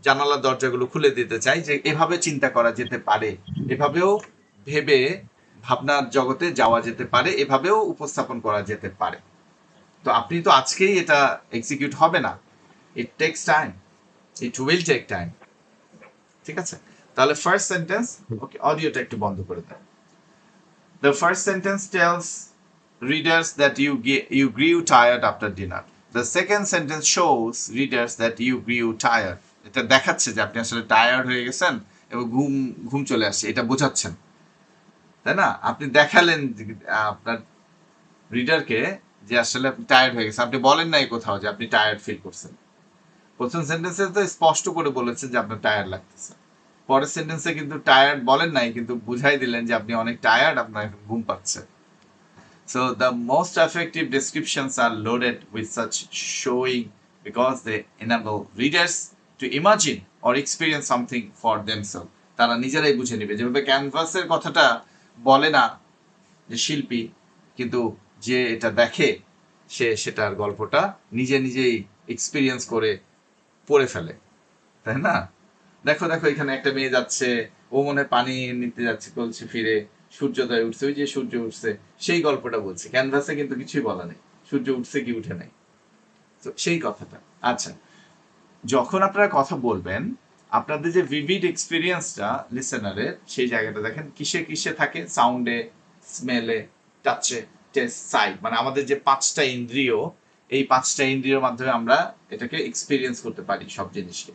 Speaker 1: জানালা দরজাগুলো খুলে দিতে চাই, যে এভাবে চিন্তা করা যেতে পারে, এভাবেও ভেবে ভাবনার জগতে যাওয়া যেতে পারে, এভাবেও উপস্থাপন করা যেতে পারে। তো আপনি তো আজকেই এটা এক্সিকিউট হবে না, it takes time, it will take time. ঠিক আছে, তাহলে ফার্স্ট সেন্টেন্স, ওকে অডিওটা একটু বন্ধ করে দেন। The first sentence tells readers that you grew tired after dinner. The second sentence shows readers that you grew tired. এটা দেখাচ্ছে যে আপনি আসলে টায়ার্ড হয়ে গেছেন এবং ঘুম চলে আসছে, এটা বোঝাচ্ছেন, তাই না? আপনি দেখালেন আপনার রিডারকে যে আসলে আপনি টায়ার্ড হয়ে গেছেন, আপনি বলেন নাই কোথাও যে আপনি টায়ার্ড ফিল করছেন। প্রথম সেন্টেন্সে তো স্পষ্ট করে বলেছেন যে আপনার টায়ার্ড লাগতেছে, পরের সেন্টেন্সে কিন্তু টায়ার্ড বলেন নাই, কিন্তু বুঝাই দিলেন যে আপনি অনেক টায়ার্ড, আপনার ঘুম পাচ্ছে। So the most effective descriptions are loaded with such showing because they enable readers to imagine or experience something for themselves. তারা নিজেরাই বুঝে নেবে, যেভাবে ক্যানভাসের কথাটা বলে না যে শিল্পী, কিন্তু যে এটা দেখে সে সেটার গল্পটা নিজেই এক্সপিরিয়েন্স করে পড়ে ফেলে, তাই না? দেখো দেখো, এখানে একটা মেয়ে যাচ্ছে, ও মনে পানি নিতে যাচ্ছে, বলছে ফিরে সূর্যোদয় উঠছে, ওই যে সূর্য উঠছে, সেই গল্পটা বলছে, ক্যানভাসে কিন্তু কিছুই বলা নেই, সূর্য উঠছে কি উঠে নাই, তো সেই কথাটা। আচ্ছা, যখন আপনারা কথা বলবেন, আপনাদের যে ভিভিড এক্সপিরিয়েন্সটা লিসেনারের, সেই জায়গাটা দেখেন কিসে কিসে থাকে, সাউন্ডে, স্মেলে, টাচে, টেস্ট, সাইট, মানে আমাদের যে পাঁচটা ইন্দ্রিয়, এই 5টা ইন্দ্রিয়ের মাধ্যমে আমরা এটাকে এক্সপিরিয়েন্স করতে পারি সব জিনিসকে।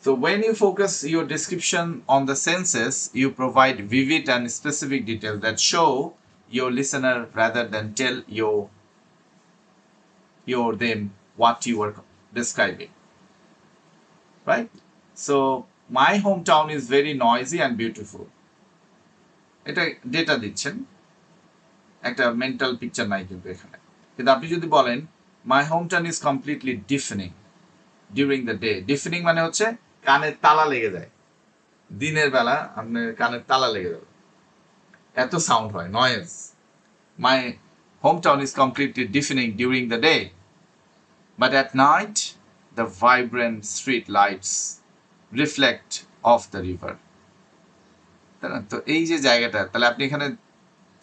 Speaker 1: So when you focus your description on the senses, you provide vivid and specific details that show your listener rather than tell them what you are describing. Right? So my hometown is very noisy and beautiful. এটা data দিচ্ছেন, একটা mental picture নাই কিন্তু এখানে। কিন্তু আপনি যদি বলেন my hometown is completely deafening during the day, deafening মানে হচ্ছে কানের তালা লেগে যায়, দিনের বেলা আপনার কানের তালা লেগে যাবে, এত সাউন্ড হয়, noise. My hometown is completely deafening during the day, but at night the vibrant street lights reflect of the river. তাই না? তো এই যে জায়গাটা, তাহলে আপনি এখানে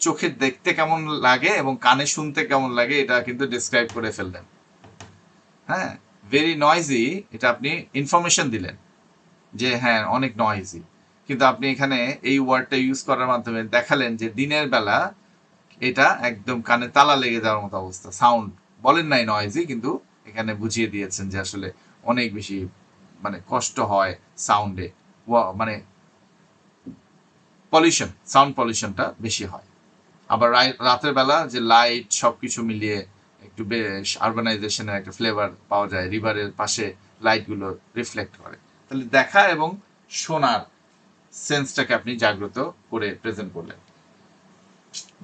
Speaker 1: চোখে দেখতে কেমন লাগে এবং কানে শুনতে কেমন লাগে এটা কিন্তু ডিসক্রাইব করে ফেললেন। হ্যাঁ, ভেরি নয়েজি, এটা আপনি ইনফরমেশন দিলেন যে হ্যাঁ অনেক নয়েজি, কিন্তু আপনি এখানে এই ওয়ার্ডটা ইউজ করার মাধ্যমে দেখালেন যে দিনের বেলা এটা একদম কানে তালা লেগে যাওয়ার মতো অবস্থা, সাউন্ড বলেন নাই নয়েজি, কিন্তু এখানে বুঝিয়ে দিয়েছেন যে আসলে অনেক বেশি মানে কষ্ট হয় সাউন্ডে, মানে পলিউশন, সাউন্ড পলিউশনটা বেশি হয়। আবার রাতের বেলা যে লাইট সবকিছু মিলিয়ে একটু বেশ আরবানাইজেশনের একটা ফ্লেভার পাওয়া যায়, রিভারের পাশে লাইটগুলো রিফ্লেক্ট করে। তাহলে দেখা এবং শোনার সেন্সটাকে আপনি জাগ্রত করে প্রেজেন্ট করলেন।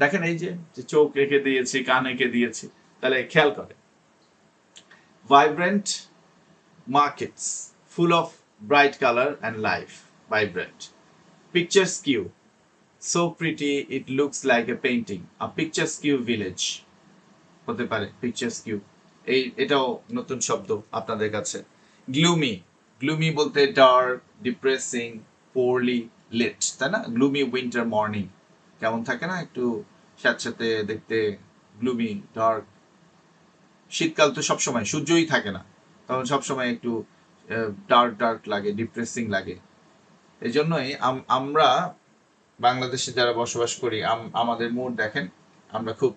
Speaker 1: দেখেন এই যে চোখ রেখে দিয়েছি, কান রেখে দিয়েছি, তাহলে খেয়াল করে vibrant markets full of bright colour and life, vibrant picture skew, so pretty it looks like a painting, a picturesque village হতে পারে, picturesque এটাও নতুন শব্দ আপনাদের কাছে। গ্লুমি, গ্লুমি বলতে ডার্ক, ডিপ্রেসিং, পোরলি লিট, তাই না? গ্লুমি উইন্টার মর্নিং কেমন থাকে না, একটু স্যাঁতস্যাঁতে দেখতে, গ্লুমি ডার্ক। শীতকাল তো সবসময় সূর্যই থাকে না, তখন সবসময় একটু ডার্ক ডার্ক লাগে, ডিপ্রেসিং লাগে। এই জন্যই আমরা বাংলাদেশে যারা বসবাস করি আমাদের মুড দেখেন, আমরা খুব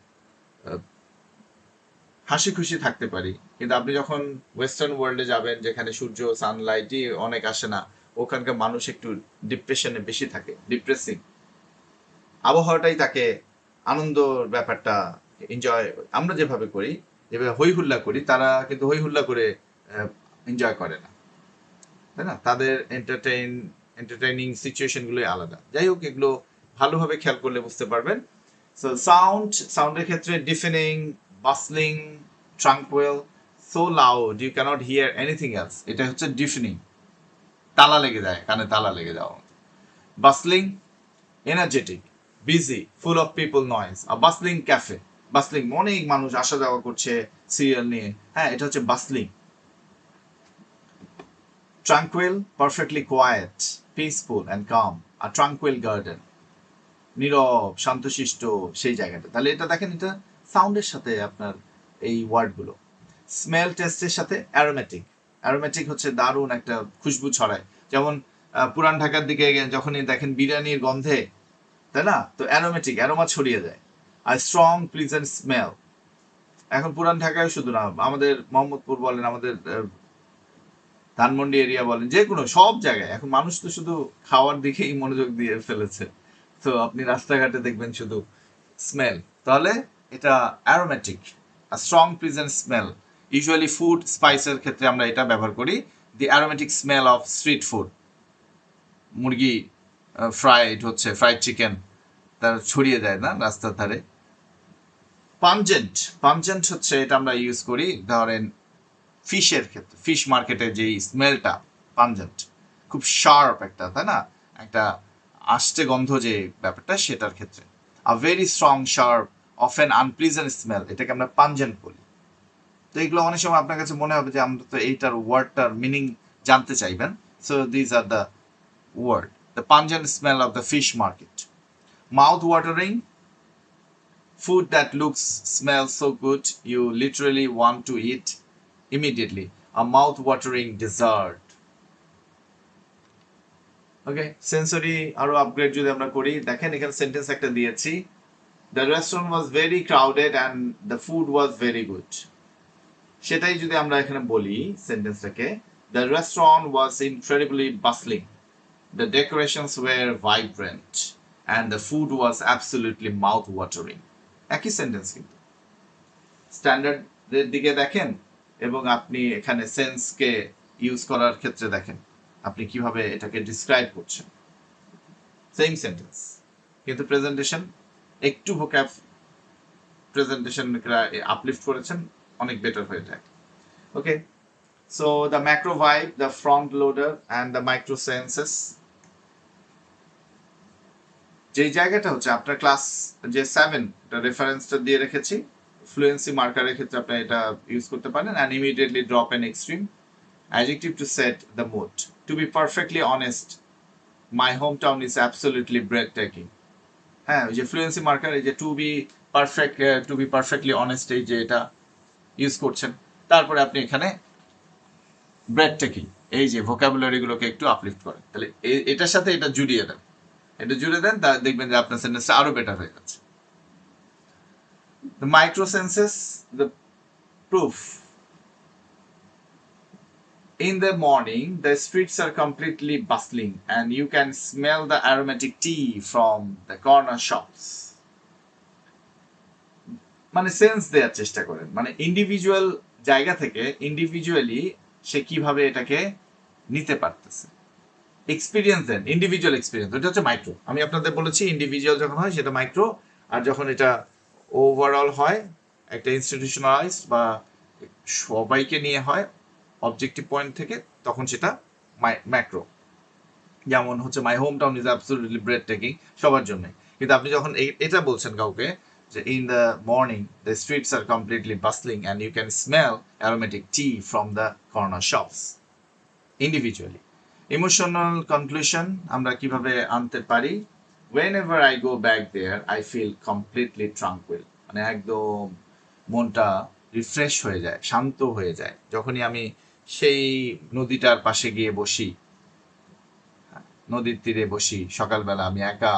Speaker 1: হাসি খুশি থাকতে পারি, কিন্তু আপনি যখন ওয়েস্টার্ন ওয়ার্ল্ডে যাবেন যেখানে সূর্য সানলাইটই অনেক আসে না, ওখানকার মানুষ একটু ডিপ্রেশনে বেশি থাকে, ডিপ্রেসিং। আবহাওয়াটাই তাকে আনন্দর ব্যাপারটা এনজয় আমরা যেভাবে করি, যেভাবে হই হুল্লা করি, তারা কিন্তু হই হুল্লা করে এনজয় করে না, তাই না? তাদের এন্টারটেইনিং সিচুয়েশনগুলোই আলাদা। যাই হোক, এগুলো ভালোভাবে খেয়াল করলে বুঝতে পারবেন। সো সাউন্ডের ক্ষেত্রে deafening, bustling, tranquil, so loud you can't hear anything else, এটা হচ্ছে ডিফেনিং, তালা লেগে যায়, কানে তালা লেগে যাওয়া। বাসলিং, energetic, busy, full of people, noise, a বাসলিং cafe, বাসলিং অনেক মানুষ আসা যাওয়া করছে সিরিয়াল নিয়ে, হ্যাঁ এটা হচ্ছে বাসলিং। Tranquil, perfectly quiet, peaceful and calm, a tranquil garden. নীরব, শান্তশিষ্ট সেই জায়গাটা। তাহলে এটা দেখেন, এটা সাউন্ডের সাথে আপনার এই ওয়ার্ডগুলো। স্মেল টেস্টের সাথে অ্যারোমেটিক, অ্যারোমেটিক হচ্ছে দারুণ একটা খুশবু ছড়ায়। যেমন পুরান ঢাকার দিকে যখনই দেখেন বিরিয়ানির গন্ধে, তাই না, তো অ্যারোমেটিক, অ্যারোমা ছড়িয়ে যায়। আর স্ট্রং প্লিজেন্ট স্মেল, এখন পুরান ঢাকায় শুধু না, আমাদের মোহাম্মদপুর বলেন, আমাদের ধানমন্ডি এরিয়া বলেন, যে কোনো সব জায়গায় এখন মানুষ তো শুধু খাওয়ার দিকেই মনোযোগ দিয়ে ফেলেছে, তো আপনি রাস্তাঘাটে দেখবেন শুধু স্মেল। তাহলে এটা aromatic, strong present smell. Usually food স্পাইসের ক্ষেত্রে আমরা এটা ব্যবহার করি, the aromatic smell of street food. মুরগি ফ্রাইড হচ্ছে, ফ্রাইড চিকেন তার ছড়িয়ে যায় না রাস্তার ধারে। পাঞ্জেন্ট, পাঞ্জেন্ট হচ্ছে এটা আমরা ইউজ করি ধরেন ফিশের ক্ষেত্রে, ফিশ মার্কেটে যেই স্মেলটা পাঞ্জেন্ট, খুব শার্প একটা, তাই না, একটা আষ্টে গন্ধ যে ব্যাপারটা, সেটার ক্ষেত্রে। A very strong sharp often unpleasant smell, এটাকে আমরা পাঞ্জেন্ট বলি। তো এগুলো অনেক সময় আপনার কাছে মনে হবে যে আমরা তো এইটার ওয়ার্ডটার মিনিং জানতে চাইবেন। So these are the word, the pungent smell of the fish market. Mouth watering, food that looks, smells so good you literally want to eat immediately, a mouth-watering dessert. Okay, sensory আরো upgrade যদি আমরা করি, দেখেন এখানে sentence একটা দিয়েছি, the restaurant was very crowded and the food was very good. সেটাই যদি আমরা এখানে বলি সেন্টেন্সটাকে, the restaurant was incredibly bustling, the decorations were vibrant and the food was absolutely mouth watering. একই সেন্টেন্স কিন্তু স্ট্যান্ডার্ডের দিকে দেখেন এবং আপনি এখানে সেন্সকে ইউজ করার ক্ষেত্রে দেখেন আপনি কিভাবে এটাকে ডিসক্রাইব করছেন। সেম সেন্টেন্স কিন্তু প্রেজেন্টেশন একটু ভোক্যাব প্রেজেন্টেশন আপলিফট করেছেন, অনেক বেটার হয়ে যায়। Okay, so the macro vibe, the front loader and the micro senses. যে জায়গাটা হচ্ছে আপনার ক্লাস যে 7 এটা রেফারেন্সটা দিয়ে রেখেছি, ফ্লুয়েন্সি মার্কারের ক্ষেত্রে আপনি এটা ইউজ করতে পারেন। And immediately drop an extreme adjective to set the mood. To be perfectly honest, my hometown is absolutely breathtaking. হ্যাঁ, ওই যে ফ্লুয়েন্সি মার্কার, এই যে টু বি পারফেক্টলি অনেস্ট, এই যে এটা ইউজ করছেন, তারপরে আপনি এখানে ব্রেথটেকিং এই যে ভোকাবুলারি গুলোকে একটু আপলিফট করেন, তাহলে এটার সাথে এটা জুড়িয়ে দেন, তা দেখবেন যে আপনার সেন্টেন্সটা আরো বেটার হয়ে যাচ্ছে। The micro senses, the proof. In the morning, the streets are completely bustling and you can smell the aromatic tea from the corner shops. মানে সেন্স দেওয়ার চেষ্টা করেন, মানে ইন্ডিভিজুয়াল জায়গা থেকে ইন্ডিভিজুয়ালি সে কিভাবে এটাকে নিতে পারতেছে, এক্সপিরিয়েন্স দেন, ইন্ডিভিজুয়াল এক্সপিরিয়েন্স। ওটা হচ্ছে মাইক্রো। আমি আপনাদের বলেছি ইন্ডিভিজুয়াল যখন হয় সেটা মাইক্রো, আর যখন এটা ওভারঅল হয় একটা ইনস্টিটিউশনালাইজড বা সবাইকে নিয়ে হয় অবজেক্টিভ পয়েন্ট থেকে, তখন সেটা ম্যাক্রো। যেমন হচ্ছে my home town is absolutely breathtaking সবার জন্য, কিন্তু আপনি যখন এটা বলছেন কাউকে যে in the morning the streets are completely bustling and you can smell aromatic tea from the corner shops, individually. Emotional conclusion আমরা কিভাবে আনতে পারি? whenever I go back there I feel completely tranquil, মানে একদম মনটা রিফ্রেশ হয়ে যায়, শান্ত হয়ে যায় যখনই আমি সেই নদীটার পাশে গিয়ে বসি, নদীর তীরে বসি সকালবেলা, আমি একা,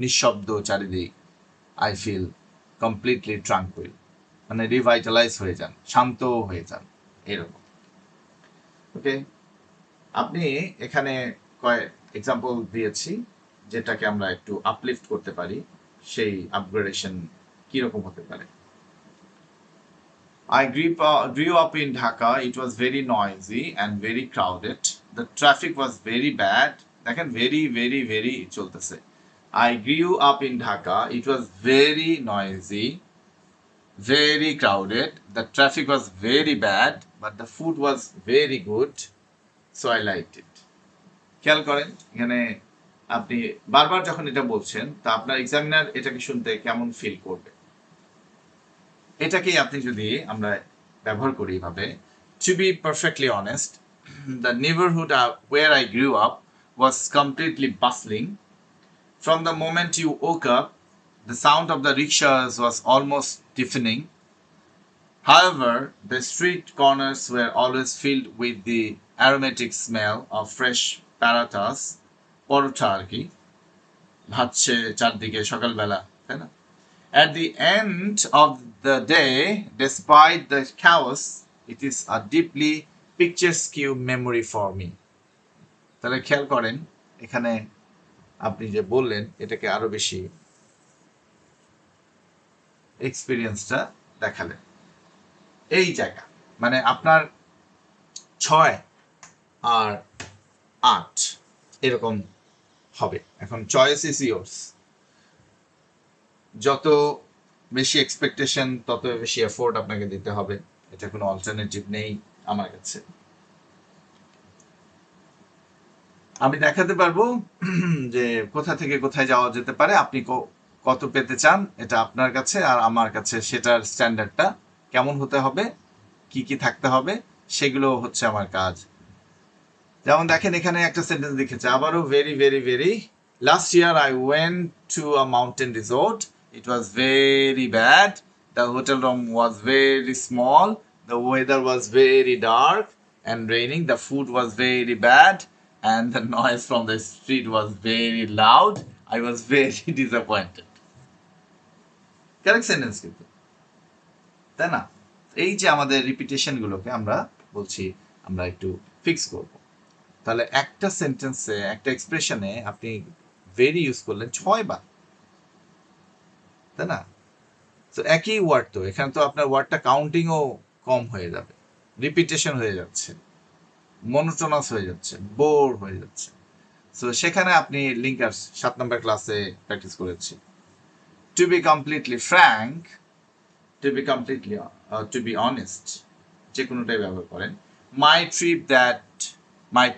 Speaker 1: নিঃশব্দ চারিদিক, আই ফিল কমপ্লিটলি ট্রাঙ্কুইল, মানে রিভাইটালাইজ হয়ে যান, শান্ত হয়ে যান, এরকম। ওকে, আপনি এখানে কয়েক এক্সাম্পল দিয়েছি যেটাকে আমরা একটু আপলিফট করতে পারি, সেই আপগ্রেডেশন কিরকম হতে পারে। I grew up in Dhaka. It was very noisy and very crowded. The traffic was very bad. দেখেন very চলতেছে। I grew up in Dhaka. It was very noisy, very crowded. The traffic was very bad, but the food was very good, so I liked it. খেয়াল করেন এখানে আপনি বারবার যখন এটা বলছেন তা আপনার এক্সামিনার এটাকে শুনতে কেমন ফিল করবে, এটাকেই আপনি যদি আমরা ব্যবহার করি এভাবে, to be perfectly honest, the neighbourhood where I grew up was completely bustling. From the moment you woke up, the sound of the rickshaws was almost deafening. However, the street corners were always filled with the aromatic smell of fresh parathas, পরোটা আর কি ভাজছে চারদিকে সকালবেলা, তাই না? At the end of the day, despite the chaos, it is a deeply picturesque memory for me. তাহলে খেয়াল করেন এখানে আপনি যে বললেন এটাকে আরো বেশি এক্সপিরিয়েন্সটা দেখালেন। এই জায়গা মানে আপনার 6 আর 8 এরকম হবে। এখন চয়েস ইজ ইয়োর্স, যত বেশি এক্সপেকটেশন তত বেশি এফোর্ট আপনাকে দিতে হবে, এটা কোনো অল্টারনেটিভ নেই আমার কাছে। আমি দেখাতে পারবো যে কোথা থেকে কোথায় যাওয়া যেতে পারে, আপনি কত পেতে চান এটা আপনার কাছে, আর আমার কাছে সেটার স্ট্যান্ডার্ডটা কেমন হতে হবে, কি কি থাকতে হবে, সেগুলো হচ্ছে আমার কাজ। যেমন দেখেন এখানে একটা সেন্টেন্স লিখেছে আবারও very last year I went to a mountain resort, it was very bad, the hotel room was very small, the weather was very dark and raining, the food was very bad and the noise from the street was very loud. I was very disappointed. Correct sentence কিন্তু, তাই না? এই যে আমাদের repetition গুলোকে আমরা বলছি আমরা একটু ফিক্স করব। তাহলে একটা সেন্টেন্সে একটা এক্সপ্রেশনে আপনি ভেরি ইউজ করলেন 6 বার, তাই না? তো একই ওয়ার্ড, তো এখানে তো আপনার ওয়ার্ডটা কাউন্টিংও কম হয়ে যাবে, রিপিটেশন হয়ে যাচ্ছে, মনোটোনাস হয়ে যাচ্ছে, বোর হয়ে যাচ্ছে। সো সেখানে আপনি লিঙ্কার্স 7 নম্বর ক্লাসে প্র্যাকটিস করেছি। To be completely frank, to be completely to be honest, যে কোনোটাই ব্যবহার করেন। My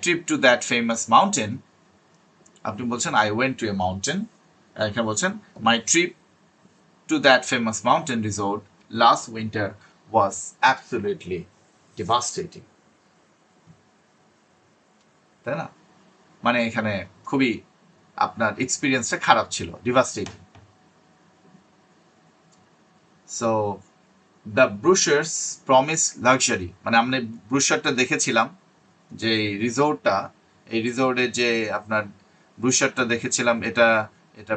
Speaker 1: trip to that famous mountain, আপনি বলছেন I went to a mountain, এখানে বলছেন my trip to that famous mountain resort last winter was absolutely devastating. তাই না? মানে এখানে খুবই আপনার এক্সপিরিয়েন্সটা খারাপ ছিল, devastating. So the brochures promise luxury, মানে আমরা ব্রুশারটা দেখেছিলাম যে রিসোর্টটা, এই রিসোর্টের যে আপনার ব্রুশারটা দেখেছিলাম, এটা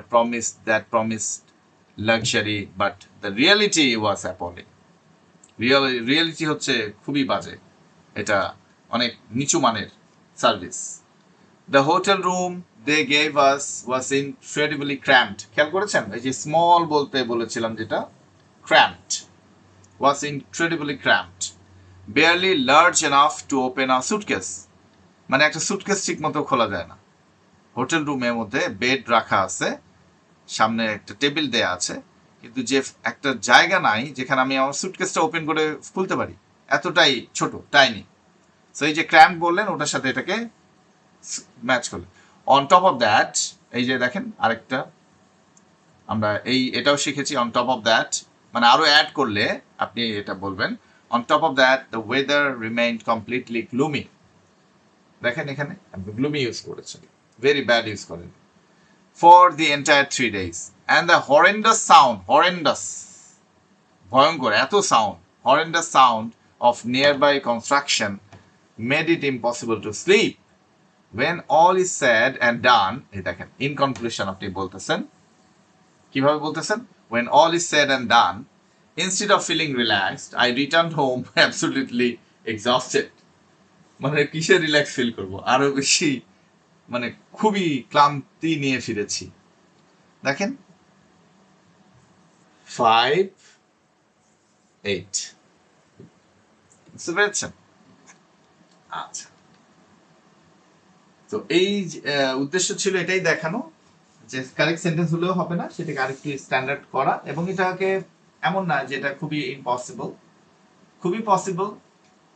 Speaker 1: promise luxury, but the reality was appalling. Reality হচ্ছে খুবই বাজে, এটা অনেক নিচু মানের service. The hotel room they gave us was incredibly cramped, খেয়াল করেছেন? এই যে স্মল বলতে বলেছিলাম যেটা, cramped, was incredibly cramped, barely large enough to open a suitcase, মানে একটা সুটকেস ঠিক মতো খোলা যায় না। হোটেল রুমের মধ্যে বেড রাখা আছে, সামনে একটা টেবিল দেয়া আছে, কিন্তু যে একটা জায়গা নাই যেখানে আমি আমার সুটকেসটা ওপেন করে খুলতে পারি, এতটাই ছোট, টাইনি। সো এই যে ক্র্যাম্প বললেন, ওটার সাথে এটাকে ম্যাচ করলেন। অন টপ অফ দ্যাট, এই যে দেখেন আরেকটা, আমরা এটাও শিখেছি। অন টপ অফ দ্যাট মানে আরো অ্যাড করলে আপনি এটা বলবেন, on top of that the weather remained completely gloomy. দেখেন এখানে আপনি গ্লুমি ইউজ করেছেন, ভেরি ব্যাড ইউজ করেন। For the entire 3 days. And the horrendous, ভয়ঙ্কর এত sound, horrendous sound of nearby construction made it impossible to sleep. When all is said and done, এই দেখেন in conclusion আপনি বলতেছেন, কিভাবে বলতেছেন? When all is said and done, instead of feeling relaxed, I returned home absolutely exhausted. মানে কিসে relax feel করব, আরো বেশি মানে খুবই ক্লান্তি নিয়ে ফিরেছি। দেখেন 5, 8, বুঝতে পেরেছেন? আচ্ছা, তো এই উদ্দেশ্য ছিল এটাই দেখানো যে কারেক্ট সেন্টেন্স হলেও হবে না, সেটাকে আরেকটু স্ট্যান্ডার্ড করা, এবং এটাকে এমন না যে এটা খুবই ইম্পসিবল, খুবই পসিবল।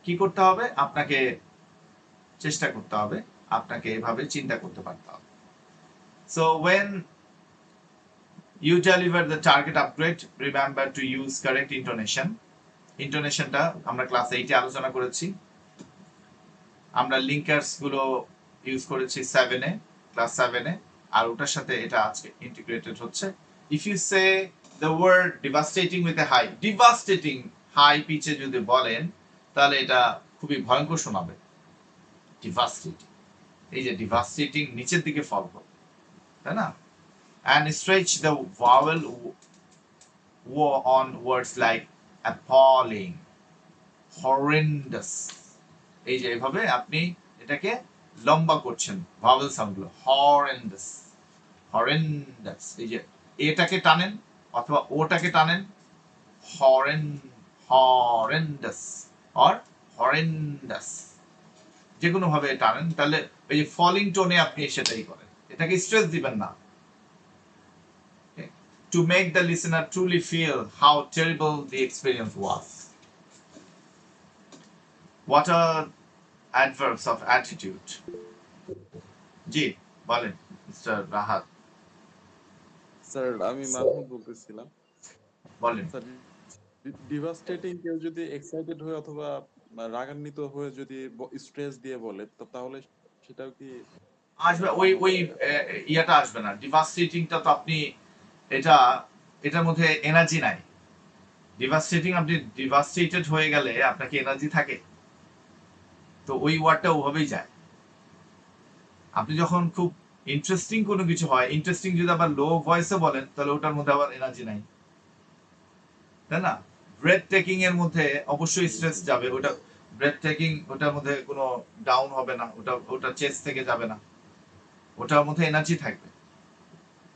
Speaker 1: কি করতে হবে? আপনাকে চেষ্টা করতে হবে, আপনাকে এভাবে চিন্তা করতে পারতে হবে। So when you deliver the target upgrade, remember to use correct intonation. ইন্টোনেশনটা আমরা ক্লাস 8 এ আলোচনা করেছি। আমরা লিঙ্কার্স গুলো ইউজ করেছি 7 এ, ক্লাস 7 এ, আর ওটার সাথে এটা আজকে ইন্টিগ্রেটেড হচ্ছে। If you say the word devastating with a high, devastating high পিচে যদি বলেন, তাহলে এটা খুবই ভয়ঙ্কর শোনাবে। ডিভাস্টেটিং, এই যে ডিভাস্টেটিং নিচের দিকে ফল করে, তাই না? And stretch the vowel on words like appalling, horrendous. এই যে এইভাবে আপনি এটাকে লম্বা করছেন ভাওয়েল সাউন্ডগুলো, horrendous, horrendous। এই যে এটাকে টানেন অথবা ওটাকে টানেন, horrendous or horrendous, যে কোনো ভাবে টানেন, তাহলে এই যে ফলিং টোনে আপনি সেটাই করেন, এটাকে স্ট্রেস দিবেন না। To make the listener truly feel how terrible the experience was. What are adverbs of attitude? জি বলেন মিস্টার রাহাত,
Speaker 2: স্যার আমি মাহমুদ বলতেছিলাম।
Speaker 1: বলেন।
Speaker 2: স্যার ডিভাস্টেটিং কেউ যদি এক্সাইটেড হয়ে অথবা রাগান্বিত হয়ে যদি স্ট্রেস দিয়ে বলে তো তাহলে সেটাও কি
Speaker 1: আসবে? ওই ইয়াটা আসবে না। ডিভাস্টেটিংটা তো আপনি এটার মধ্যে এনার্জি নাই। ডিভাস্টেটিং, আপনি ডিভাস্টেটেড হয়ে গেলে আপনার কি এনার্জি থাকে? তো ওই ওয়ার্ডটা ওভাবেই যায়। আপনি যখন খুব ইন্টারেস্টিং কোনো কিছু হয়, ইন্টারেস্টিং যদি আবার লো ভয়েসে বলেন, তাহলে ওটার মধ্যে আবার এনার্জি নাই, তাই না? ব্রেথ টেকিং এর মধ্যে অবশ্যই স্ট্রেস যাবে, ওটা ব্রেথ টেকিং ওটার মধ্যে কোনো ডাউন হবে না, ওটা চেস্ট থেকে যাবে না, ওটার মধ্যে এনার্জি থাকবে।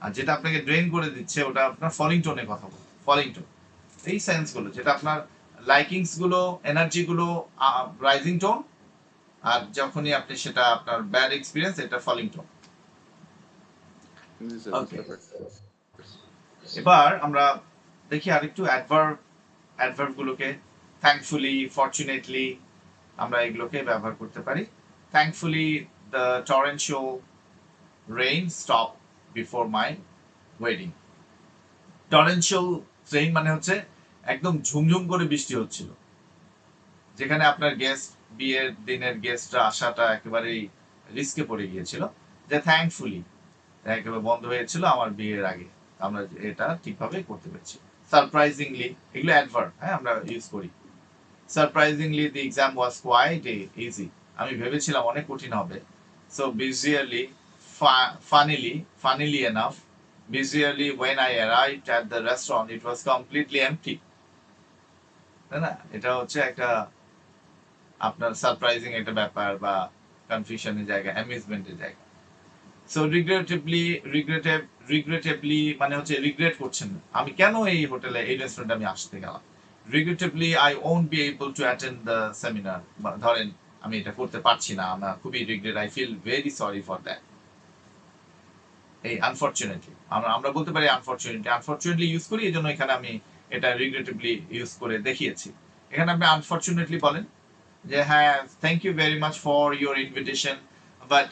Speaker 1: আর যেটা আপনাকে ড্রেন করে দিচ্ছে ওটা আপনার ফলিং টোনে কথা বলবো, ফলিং টোন, এই সেন্স গুলো যেটা আপনার লাইকিংস গুলো, এনার্জি গুলো রাইজিং টোন, আর যখনই আপনি সেটা আপনার ব্যাড এক্সপিরিয়েন্স এটা ফলিং টোন।
Speaker 2: জি স্যার,
Speaker 1: ওকে,
Speaker 2: বুঝতে পারছি।
Speaker 1: এবার আমরা দেখি আরেকটু অ্যাডভার্ব গুলোকে। থ্যাঙ্কফুলি, ফরচুনেটলি, আমরা এগুলোকে ব্যবহার করতে পারি। Thankfully the torrential rain stop before my wedding. Torrential rain মানে হচ্ছে একদম ঝুমঝুম করে বৃষ্টি হচ্ছিল, যেখানে আপনার গেস্ট, বিয়ের দিনের গেস্টরা আসাটা একেবারেই রিস্কে পড়ে গিয়েছিল, যে থ্যাঙ্কফুলি একেবারে বন্ধ হয়েছিল আমার বিয়ের আগে, আমরা এটা ঠিকভাবে করতে পেরেছি। সারপ্রাইজিংলি, এগুলো অ্যাডভার্ব, হ্যাঁ, আমরা ইউজ করি। Surprisingly the exam was quite easy, আমি ভেবেছিলাম অনেক কঠিন হবে। So bizarrely, funnily enough, busier when I arrived at the restaurant it was completely empty, তাই না? এটা হচ্ছে একটা আপনার সারপ্রাইজিং একটা ব্যাপার বা কনফিউশনের জায়গা, অ্যামিউজমেন্টের জায়গা। সো রিগ্রেটেবলি মানে হচ্ছে রিগ্রেট করছেন না, আমি কেন এই হোটেলে, এই রেস্টুরেন্টে আমি আসতে গেলাম। Regrettably I won't be able to attend the seminar, ধরেন আমি এটা করতে পারছি না, আমার খুবই regret, I feel very sorry for that. এই আনফরচুনেটলি আমরা বলতে পারি আনফরচুনেটলি ইউজ করি, এই জন্য এখানে আমি এটা রিগ্রেটেবলি ইউজ করে দেখিয়েছি। এখানে আপনি আনফরচুনেটলি বলেন যে হ্যাঁ, thank you very much for your invitation, but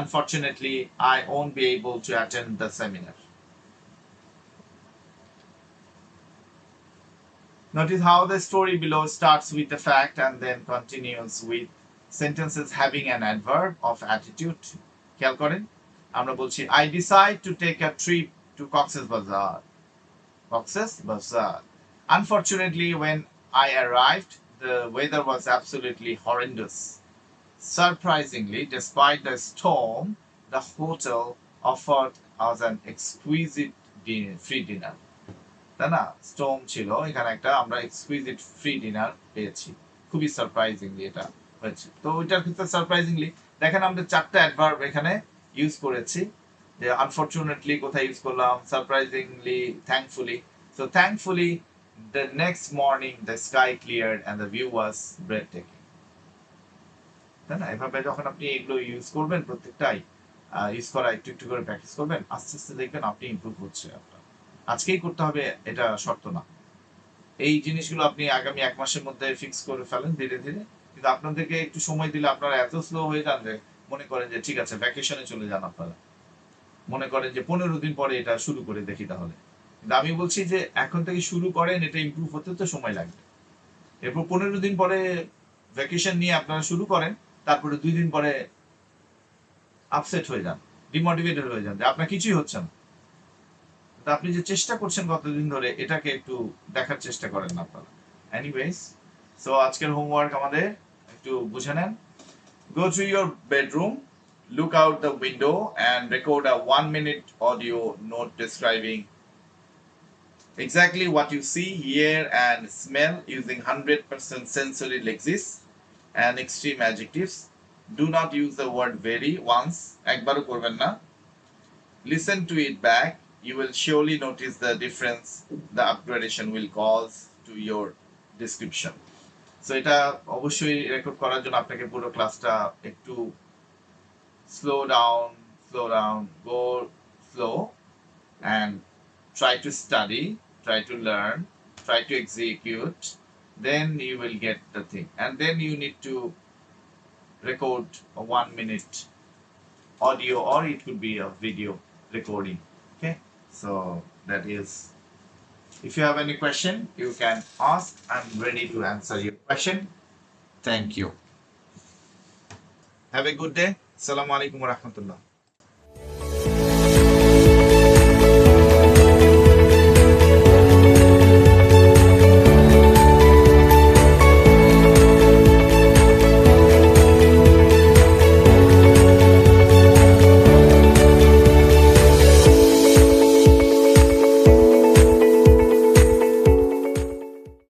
Speaker 1: unfortunately I won't be able to attend the seminar. Notice how the story below starts with a fact and then continues with sentences having an adverb of attitude. খেয়াল করেন, আমরা বলছি I decide to take a trip to Cox's Bazar. Cox's Bazar. Unfortunately, when I arrived, the weather was absolutely horrendous. Surprisingly, despite the storm, the hotel offered us an exquisite free dinner. তাই না? Storm ছিল, এখানে একটা আমরা এক্সকুইজিট free dinner পেয়েছি। খুবই surprisingly এটা হয়েছে। তো ওইটার ক্ষেত্রে সারপ্রাইজিংলি দেখেন আমরা চারটা অ্যাডভার্ব এখানে ইউজ করেছি, যে আনফরচুনেটলি কোথায় ইউজ করলাম, surprisingly, thankfully. So thankfully the next morning the sky cleared and the view was breathtaking. তাই না? এভাবে যখন আপনি এগুলো ইউজ করবেন, প্রত্যেকটাই ইউজ করা একটু একটু করে প্র্যাকটিস করবেন, আস্তে আস্তে দেখবেন আপনি ইমপ্রুভ হচ্ছে। আপনার আজকেই করতে হবে এটা শর্ত না, এই জিনিসগুলো আপনি আগামী 1 মাসের মধ্যে ফিক্স করে ফেলেন ধীরে ধীরে। কিন্তু আপনাদেরকে একটু সময় দিলে আপনারা এত স্লো হয়ে যান যে মনে করেন যে ঠিক আছে ভ্যাকেশনে চলে যান, আপনারা মনে করেন যে 15 দিন পরে এটা শুরু করে দেখি তাহলে। কিন্তু আমি বলছি যে এখন থেকে শুরু করেন, এটা ইমপ্রুভ হতে তো সময় লাগবে। এরপর 15 দিন পরে ভ্যাকেশন নিয়ে আপনারা শুরু করেন, তারপরে 2 দিন পরে আপসেট হয়ে যান, ডিমোটিভেটেড হয়ে যান, যে আপনার কিছুই হচ্ছে না। তা আপনি যে চেষ্টা করছেন কতদিন ধরে, এটাকে একটু দেখার চেষ্টা করেন না আপনারা। এনিওয়েজ, সো আজকের হোমওয়ার্ক আমাদের একটু বুঝে নেন। Go to your bedroom, look out the window and record a 1-minute audio note describing exactly what you see, hear and smell using 100% sensory lexis and extreme adjectives. Do not use the word very once, একবারও করবেন না। Listen to it back. You will surely notice the difference the upgradation will cause to your description. So এটা অবশ্যই record করার জন্য আপনাকে পুরো ক্লাসটা একটু slow down, go slow and try to study, try to learn, try to execute. Then you will get the thing. And then you need to record a 1-minute audio, or it could be a video recording. Okay, so that is, if you have any question you can ask, I'm ready to answer your question. Thank you, have a good day. Assalamu alaikum wa rahmatullah.